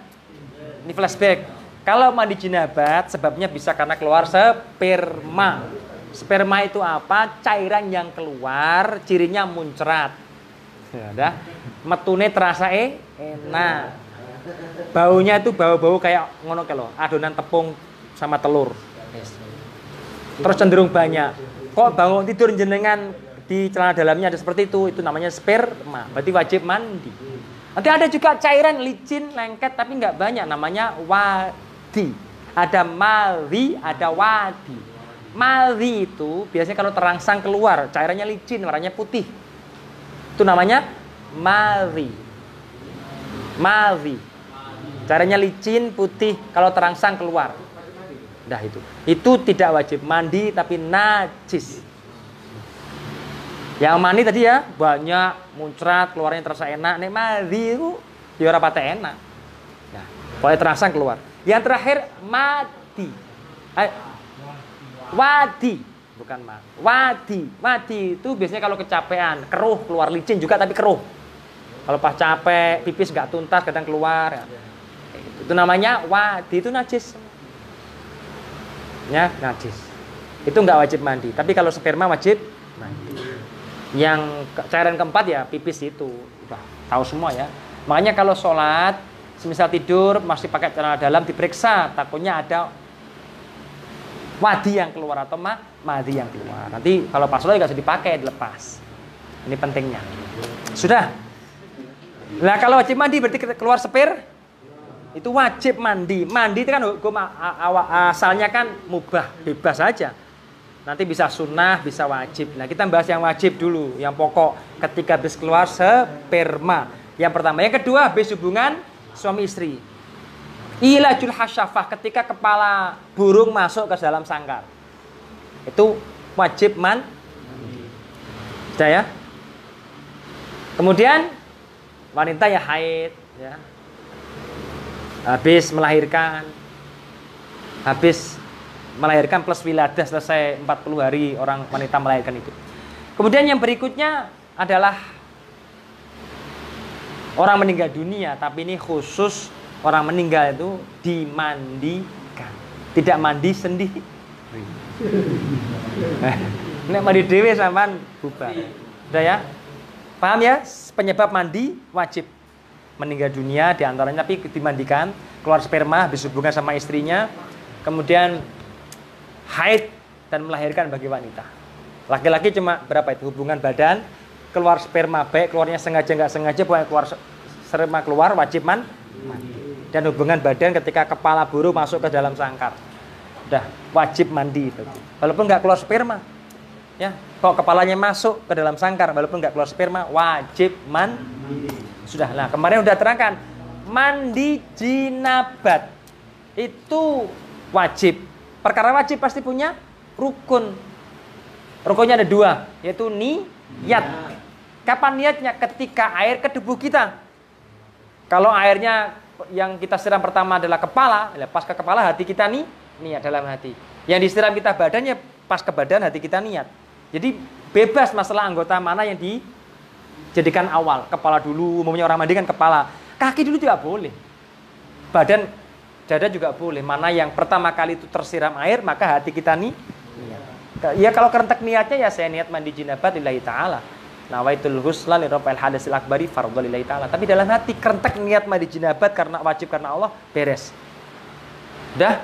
Ini flashback. Kalau mandi jinabat sebabnya bisa karena keluar sperma. Sperma itu apa? Cairan yang keluar, cirinya muncrat. Ya udah. Metune terasa enak. Baunya itu bau-bau kayak ngono loh, adonan tepung sama telur. Terus cenderung banyak. Kok bangun tidur jenengan di celana dalamnya ada seperti itu namanya sperma. Berarti wajib mandi. Nanti ada juga cairan licin, lengket tapi nggak banyak, namanya wadi. Ada malri, ada wadi. Malri itu biasanya kalau terangsang keluar, cairannya licin, warnanya putih. Itu namanya malri. Malri. Cairannya licin, putih, kalau terangsang keluar. Dah itu. Itu tidak wajib mandi tapi najis. Yang mandi tadi ya banyak muncrat, keluarnya terasa enak. Nek malri itu ya ora pate enak. Nah, pokoknya terangsang keluar. Yang terakhir mati. Wadi, bukan wadi. Wadi itu biasanya kalau kecapean, keruh, keluar licin juga tapi keruh. Kalau pas capek, pipis nggak tuntas kadang keluar. Ya. Itu namanya wadi, itu najis. Ya, najis. Itu nggak wajib mandi. Tapi kalau sperma wajib mandi. Yang cairan keempat ya pipis itu. Udah tahu semua ya. Makanya kalau sholat, semisal tidur masih pakai celana dalam diperiksa, takutnya ada wadi yang keluar atau madhi yang keluar. Nanti kalau pas sholat nggak usah dipakai, dilepas. Ini pentingnya. Sudah. Nah kalau wajib mandi berarti keluar sper, itu wajib mandi. Mandi itu kan hukum asalnya kan mubah, bebas saja. Nanti bisa sunnah, bisa wajib. Nah kita bahas yang wajib dulu, yang pokok ketika habis keluar sperma. Yang pertama, yang kedua habis hubungan suami istri. Ilajul hasyafah, ketika kepala burung masuk ke dalam sangkar. Itu wajib mandi. Sudah ya? Kemudian wanita ya haid, ya. Habis melahirkan plus wiladah selesai 40 hari orang wanita melahirkan itu. Kemudian yang berikutnya adalah orang meninggal dunia, tapi ini khusus orang meninggal itu dimandikan, tidak mandi sendiri. Nek mandi dewe sampean bubar. Udah ya? Paham ya? Penyebab mandi wajib. Meninggal dunia diantaranya tapi dimandikan, keluar sperma habis hubungan sama istrinya, kemudian haid dan melahirkan bagi wanita. Laki-laki cuma berapa itu? Hubungan badan, keluar sperma, baik keluarnya sengaja nggak sengaja, pokoknya keluar sperma keluar wajib mandi. Dan hubungan badan ketika kepala burung masuk ke dalam sangkar. Udah wajib mandi berarti. Walaupun nggak keluar sperma. Ya, kalau kepalanya masuk ke dalam sangkar walaupun nggak keluar sperma wajib mandi. Sudah. Nah, kemarin udah terangkan mandi jinabat itu wajib. Perkara wajib pasti punya rukun. Rukunnya ada 2, yaitu niat. Kapan niatnya? Ketika air ke tubuh kita. Kalau airnya yang kita siram pertama adalah kepala, pas ke kepala hati kita niat dalam hati. Yang disiram kita badannya pas ke badan hati kita niat. Jadi bebas masalah anggota mana yang dijadikan awal. Kepala dulu, umumnya orang mandi kan kepala. Kaki dulu juga boleh. Badan, dada juga boleh. Mana yang pertama kali itu tersiram air, maka hati kita niat. Ya kalau kerentek niatnya ya saya niat mandi jinabat lillahi ta'ala. Nawaitul husla li rafa'il hadasil akbari fardhu lillahi ta'ala. Tapi dalam hati kerentek niat mandi jinabat karena wajib karena Allah, beres. Udah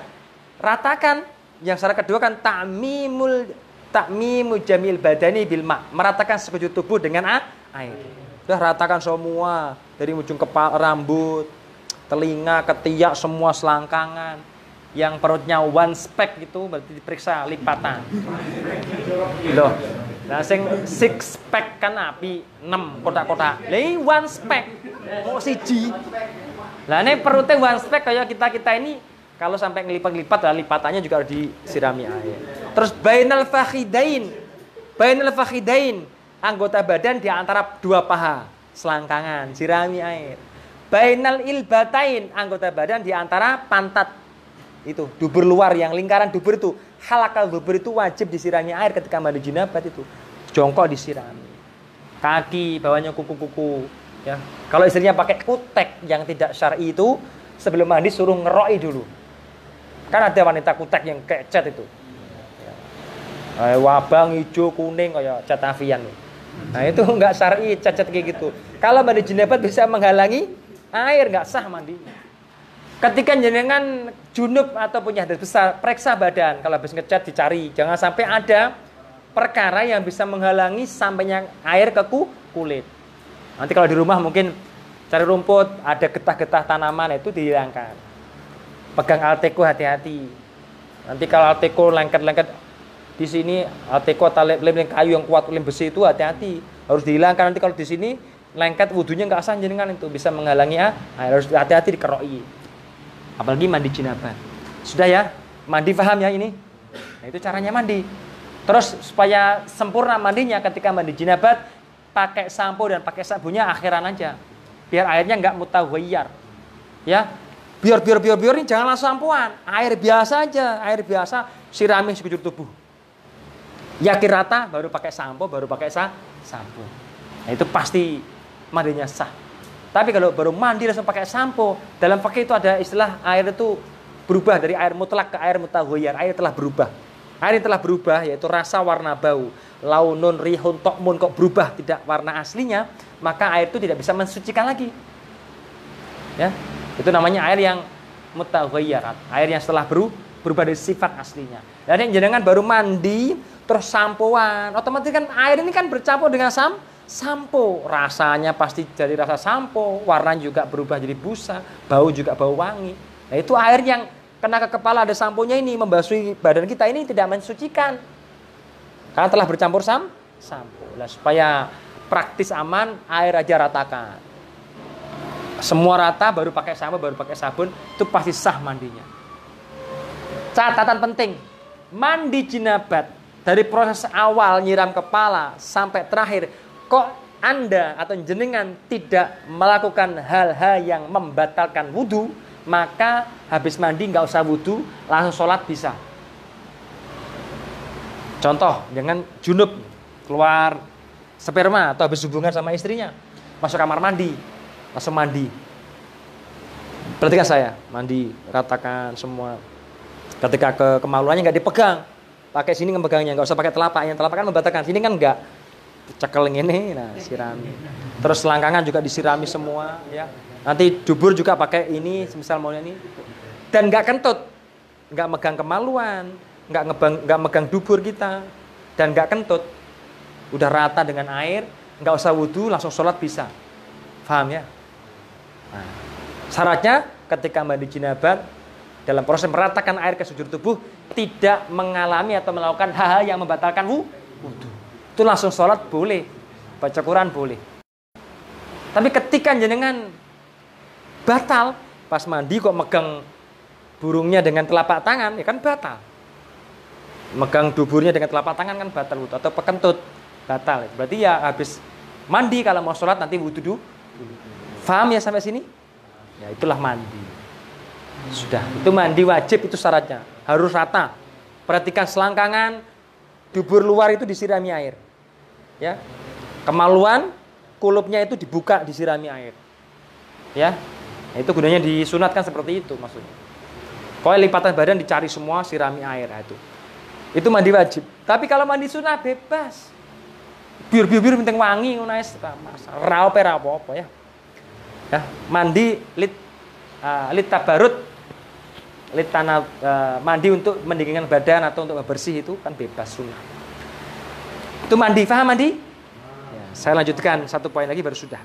ratakan. Yang syarat kedua kan takmimu jamil badani bil ma, meratakan sekujur tubuh dengan air. Udah ratakan semua dari ujung kepala, rambut, telinga, ketiak, semua selangkangan. Yang perutnya one speck itu berarti diperiksa lipatan. Loh. Nah sing six pack kan api 6 kotak-kotak. Lah one speck mau siji. Lah ini perutnya one speck kayak kita ini kalau sampai ngelipat-lipat lah lipatannya juga harus disirami air. Terus bainal fakhidain anggota badan di antara 2 paha, selangkangan, sirami air. Bainal ilbatain anggota badan di antara pantat. Itu dubur luar yang lingkaran dubur itu, halakal dubur itu wajib disirami air ketika mandi jinabat itu. Jongkok disirami. Kaki, bawahnya kuku-kuku, ya. Kalau istrinya pakai kutek yang tidak syar'i itu, sebelum mandi suruh ngeroi dulu. Kan ada wanita kutek yang kayak cat itu. Ya. Wabang hijau kuning kayak cat avian. Nah, itu enggak syar'i cat-cat kayak gitu. Kalau mandi jinabat bisa menghalangi air, enggak sah mandinya. Ketika jenengan junub atau punya hadas besar, periksa badan. Kalau habis ngecat dicari, jangan sampai ada perkara yang bisa menghalangi sampainya air ke kulit. Nanti kalau di rumah mungkin cari rumput, ada getah-getah tanaman itu dihilangkan. Pegang Alteco hati-hati. Nanti kalau Alteco lengket-lengket di sini, Alteco atau lem kayu yang kuat, lem besi itu hati-hati. Harus dihilangkan. Nanti kalau di sini lengket wudunya nggak sah jenengan itu bisa menghalangi air. Harus hati-hati dikeroi. Apalagi mandi jinabat. Sudah ya? Mandi paham ya ini? Nah, itu caranya mandi. Terus supaya sempurna mandinya ketika mandi jinabat, pakai sampo dan pakai sabunnya akhiran aja. Biar airnya enggak mutaghayyar. Ya. Biar ini jangan langsung sampoan. Air biasa aja, air biasa sirami sekujur tubuh. Yakin rata baru pakai sampo, baru pakai sampo. Nah, itu pasti mandinya sah. Tapi kalau baru mandi langsung pakai sampo, dalam fikih itu ada istilah air itu berubah dari air mutlak ke air mutaghayyar. Air telah berubah. Air telah berubah yaitu rasa, warna, bau. Launun, rihun, tokmun kok berubah tidak warna aslinya, maka air itu tidak bisa mensucikan lagi. Ya, itu namanya air yang mutaghayyar. Air yang setelah berubah dari sifat aslinya. Dan yang jenengan baru mandi terus sampoan, otomatis kan air ini kan bercampur dengan sampo, rasanya pasti jadi rasa sampo, warnanya juga berubah jadi busa, bau juga bau wangi. Nah itu air yang kena ke kepala ada samponya ini membasuhi badan kita ini tidak mensucikan, karena telah bercampur sampo. Nah, supaya praktis aman, air aja ratakan, semua rata baru pakai sampo, baru pakai sabun, itu pasti sah mandinya. Catatan penting, mandi jinabat dari proses awal nyiram kepala sampai terakhir kok Anda atau jenengan tidak melakukan hal-hal yang membatalkan wudhu, maka habis mandi nggak usah wudhu, langsung sholat bisa. Contoh, jangan junub, keluar sperma atau habis hubungan sama istrinya, masuk kamar mandi, langsung mandi. Perhatikan saya, mandi, ratakan semua. Ketika kemaluannya nggak dipegang, pakai sini ngepegangnya, nggak usah pakai telapak. Yang telapak kan membatalkan, sini kan nggak. Cekel ini, nah sirami. Terus selangkangan juga disirami semua, ya. Nanti dubur juga pakai ini, semisal maunya ini. Dan nggak kentut, nggak megang kemaluan, nggak megang dubur kita, dan nggak kentut, udah rata dengan air, nggak usah wudhu, langsung sholat bisa. Paham ya? Nah, syaratnya ketika mandi jinabat, dalam proses meratakan air ke sekujur tubuh, tidak mengalami atau melakukan hal-hal yang membatalkan wudhu. Itu langsung sholat boleh, baca Quran boleh. Tapi ketika jenengan batal, pas mandi kok megang burungnya dengan telapak tangan, ya kan batal. Megang duburnya dengan telapak tangan kan batal wudhu, atau pekentut batal. Berarti ya habis mandi kalau mau sholat nanti wudhu dulu. Paham ya sampai sini? Ya itulah mandi. Sudah, itu mandi wajib, itu syaratnya harus rata. Perhatikan selangkangan, dubur luar itu disirami air. Ya. Kemaluan, kulupnya itu dibuka disirami air. Ya. Nah, itu gunanya disunatkan seperti itu maksudnya. Pokoknya lipatan badan dicari semua, sirami air. Nah, itu mandi wajib. Tapi kalau mandi sunah bebas. Biur penting wangi ngono wis ra apa ya. Ya, mandi lit tabarut, lit tanah, mandi untuk mendinginkan badan atau untuk bersih itu kan bebas sunnah. Itu mandi, paham mandi? Ya, saya lanjutkan satu poin lagi baru sudah.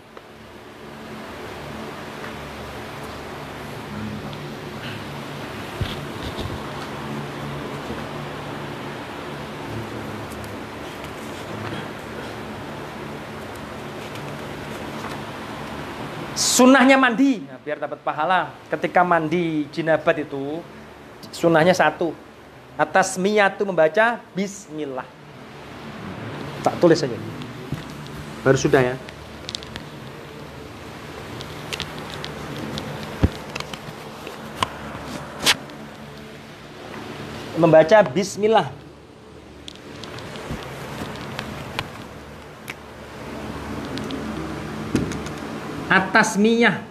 Sunnahnya mandi, nah, biar dapat pahala. Ketika mandi jinabat itu, sunnahnya satu. Atas miyatu membaca bismillah. Tak tulis saja. Baru sudah ya. Membaca bismillah. Atas miyah.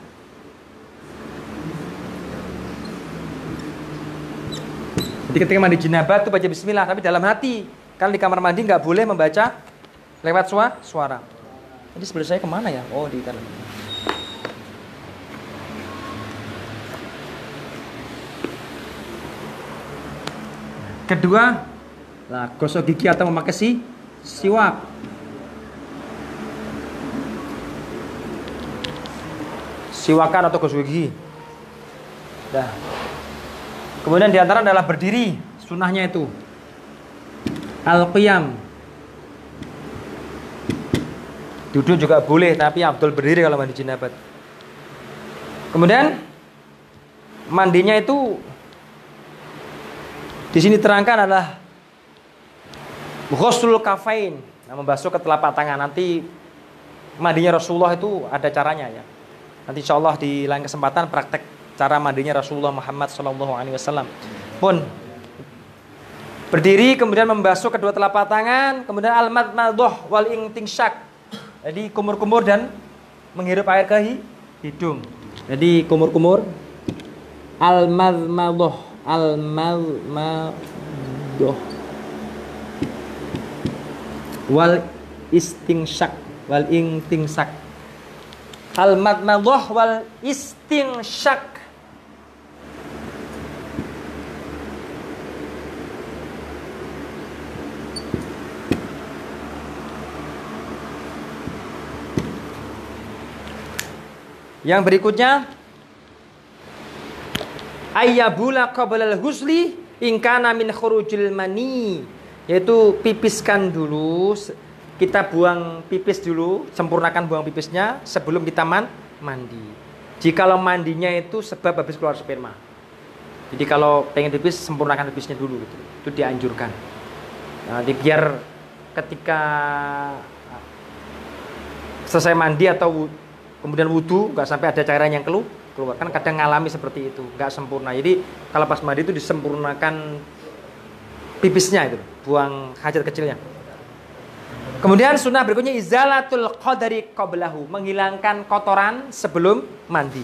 Jadi ketika mandi jinabat itu baca bismillah, tapi dalam hati. Kan di kamar mandi nggak boleh membaca lewat suara. Jadi sebelah saya kemana ya? Oh di dalam. Kedua, lah gosok gigi atau memakai siwak. Siwakan atau gosok gigi. Dah. Kemudian diantara adalah berdiri, sunnahnya itu al-qiyam. Duduk juga boleh, tapi afdal berdiri kalau mandi jinabat. Kemudian mandinya itu di sini terangkan adalah ghuslul kafain, membasuh ke telapak tangan. Nanti mandinya Rasulullah itu ada caranya ya. Nanti insya Allah di lain kesempatan praktek cara mandinya Rasulullah Muhammad SAW. Pun berdiri, kemudian membasuh kedua telapak tangan, kemudian al-madmadah wal intinsyak. Jadi kumur-kumur dan menghirup air ke hidung. Jadi kumur-kumur, al-madmadah, al-madmadah wal istinsyak, wal intinsyak. Al-madmadah wal istinsyak. Yang berikutnya ayyabula qablal husli in kana min khurujil mani, yaitu pipiskan dulu, kita buang pipis dulu, sempurnakan buang pipisnya sebelum kita mandi. Jikalau mandinya itu sebab habis keluar sperma. Jadi kalau pengen pipis, sempurnakan pipisnya dulu gitu. Itu dianjurkan. Nah, biar ketika selesai mandi atau kemudian wudu nggak sampai ada cairan yang keluar, kan kadang ngalami seperti itu, nggak sempurna. Jadi kalau pas mandi itu disempurnakan pipisnya itu, buang hajat kecilnya. Kemudian sunnah berikutnya izalatul qadari qablahu, menghilangkan kotoran sebelum mandi.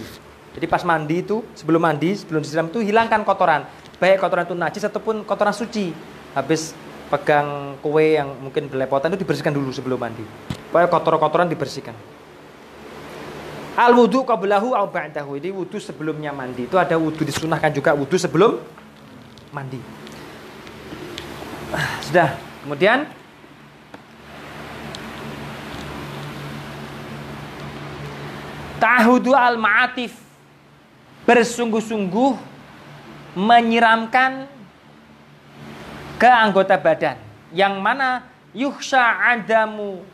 Jadi pas mandi itu, sebelum mandi, sebelum disiram itu hilangkan kotoran. Baik kotoran itu najis ataupun kotoran suci. Habis pegang kue yang mungkin belepotan itu dibersihkan dulu sebelum mandi. Pokoknya kotor-kotoran dibersihkan. Al wudu qablahu au ba'dahu. Jadi wudu sebelumnya mandi. Itu ada wudu disunahkan juga wudu sebelum mandi. Sudah. Kemudian ta'ahudu al-ma'atif, bersungguh-sungguh menyiramkan ke anggota badan yang mana yukhsha adamu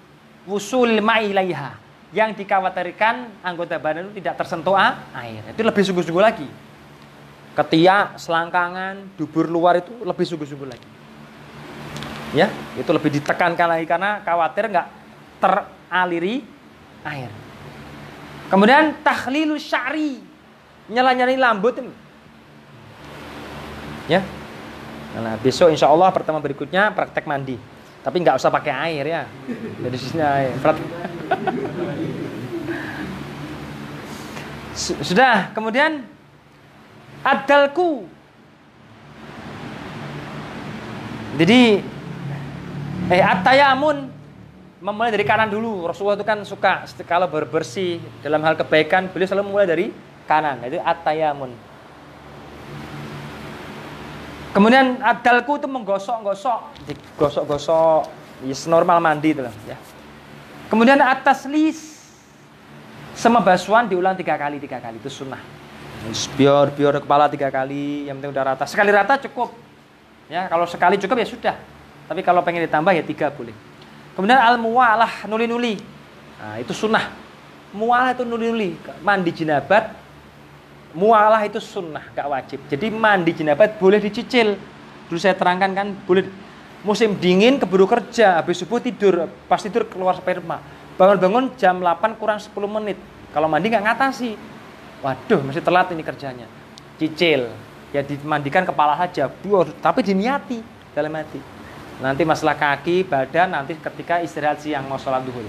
wusul ma'ilaiha, yang dikhawatirkan anggota badan itu tidak tersentuh air. Itu lebih sungguh-sungguh lagi. Ketiak, selangkangan, dubur luar itu lebih sungguh-sungguh lagi. Ya, itu lebih ditekankan lagi karena khawatir nggak teraliri air. Kemudian tahlilus sya'ri, nyala-nyalain rambut ini. Ya. Nah, besok insya Allah pertemuan berikutnya praktek mandi. Tapi nggak usah pakai air ya. Dari sisinya air. Sudah, kemudian adalku. Jadi at-tayamun, memulai dari kanan dulu. Rasulullah itu kan suka kalau berbersih dalam hal kebaikan, beliau selalu mulai dari kanan. Itu at-tayamun. Kemudian adalku itu menggosok-gosok, digosok-gosok, normal mandi itu lah, ya. Kemudian at-taslis, sama basuhan diulang 3 kali itu sunnah. Biar kepala 3 kali, yang penting udah rata. Sekali rata cukup. Ya, kalau sekali cukup ya sudah. Tapi kalau pengen ditambah ya 3 boleh. Kemudian al-muwalah, nuli-nuli. Nah, itu sunnah. Muwalah itu nuli-nuli. Mandi jinabat, muwalah itu sunnah, gak wajib. Jadi mandi jinabat boleh dicicil. Dulu saya terangkan kan, boleh. Musim dingin keburu kerja, habis subuh tidur. Pas tidur keluar sperma. Bangun-bangun jam 8 kurang 10 menit. Kalau mandi gak ngatasi. Waduh, masih telat ini kerjanya. Cicil. Ya dimandikan kepala saja. Tapi diniati dalam hati. Nanti masalah kaki, badan, nanti ketika istirahat siang mau sholat duhur.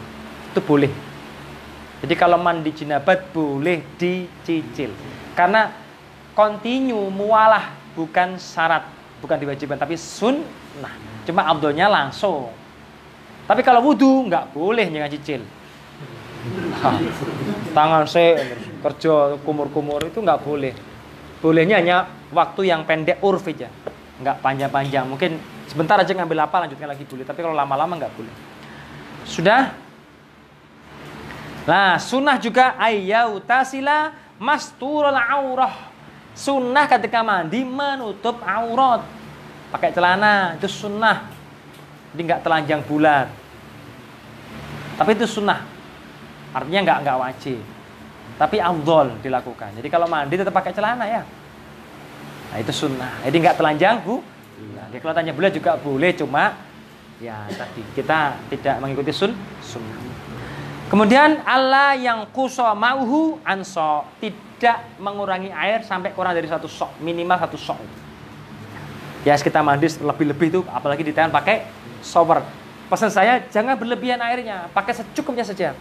Itu boleh. Jadi kalau mandi jinabat boleh dicicil. Karena kontinu mualah bukan syarat, bukan diwajibkan, tapi sunnah. Cuma abdulnya langsung. Tapi kalau wudu nggak boleh jangan cicil. Tangan saya kerja kumur-kumur itu nggak boleh. Bolehnya hanya waktu yang pendek urf aja. Nggak panjang-panjang, mungkin sebentar aja ngambil apa lanjutkan lagi boleh, tapi kalau lama-lama nggak boleh. Sudah. Nah, sunnah juga ayyautasila masturul aurah. Sunnah ketika mandi menutup aurat. Pakai celana itu sunnah. Jadi nggak telanjang bulat. Tapi itu sunnah. Artinya nggak wajib. Tapi afdhal dilakukan. Jadi kalau mandi tetap pakai celana ya. Nah, itu sunnah. Jadi nggak telanjang, Bu. Nah, kalau tanya bulat juga boleh, cuma ya tadi kita tidak mengikuti sunnah. Kemudian Allah yang kuso mauhu anso, tidak mengurangi air sampai kurang dari 1 sok, minimal 1 sok. Ya kita mandi lebih-lebih itu, apalagi di tangan pakai shower. Pesan saya jangan berlebihan airnya, pakai secukupnya saja.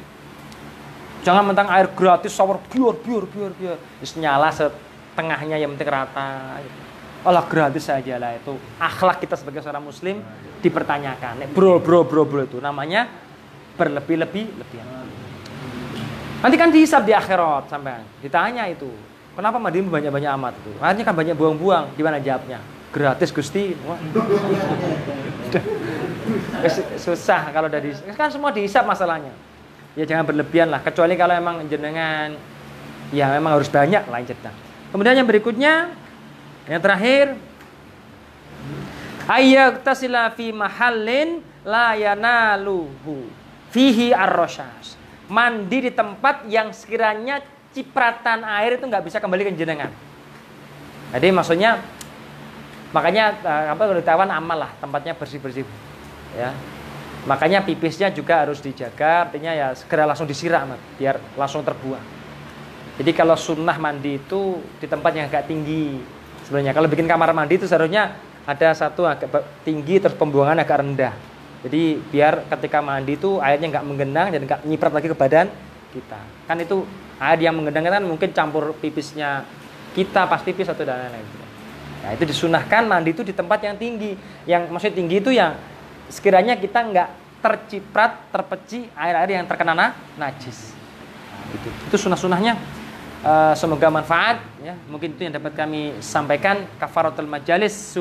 Jangan mentang air gratis shower biar. Terus nyala setengahnya yang penting rata. Allah gratis saja lah, itu akhlak kita sebagai seorang muslim dipertanyakan. Bro itu namanya berlebih-lebihan. Nanti kan dihisab di akhirat sampai ditanya itu. Kenapa mandimu banyak-banyak amat itu? Akhirnya kan banyak buang-buang. Gimana jawabnya? Gratis Gusti. Susah kalau udah kan semua dihisab masalahnya. Ya jangan berlebihan lah, kecuali kalau emang jenengan ya memang harus banyak lain cerita. Kemudian yang berikutnya, yang terakhir, ayyaktasila fi mahallin la yanaluhu fihi ar-rasyas. Mandi di tempat yang sekiranya cipratan air itu nggak bisa kembali ke jenengan. Jadi maksudnya makanya kalau ditawan amal lah, tempatnya bersih-bersih. Ya. Makanya pipisnya juga harus dijaga, artinya ya segera langsung disiram biar langsung terbuang. Jadi kalau sunnah mandi itu di tempat yang agak tinggi. Sebenarnya kalau bikin kamar mandi itu seharusnya ada satu agak tinggi terus pembuangan agak rendah. Jadi biar ketika mandi itu airnya nggak menggenang dan nggak nyiprat lagi ke badan kita. Kan itu air yang menggenang kan mungkin campur pipisnya kita pas pipis atau dan lain-lain. Nah itu disunahkan mandi itu di tempat yang tinggi. Yang maksud tinggi itu yang sekiranya kita nggak terciprat, terpeci air-air yang terkena najis. Itu sunah-sunahnya. Semoga manfaat. Ya, mungkin itu yang dapat kami sampaikan. Kafaratul majalis.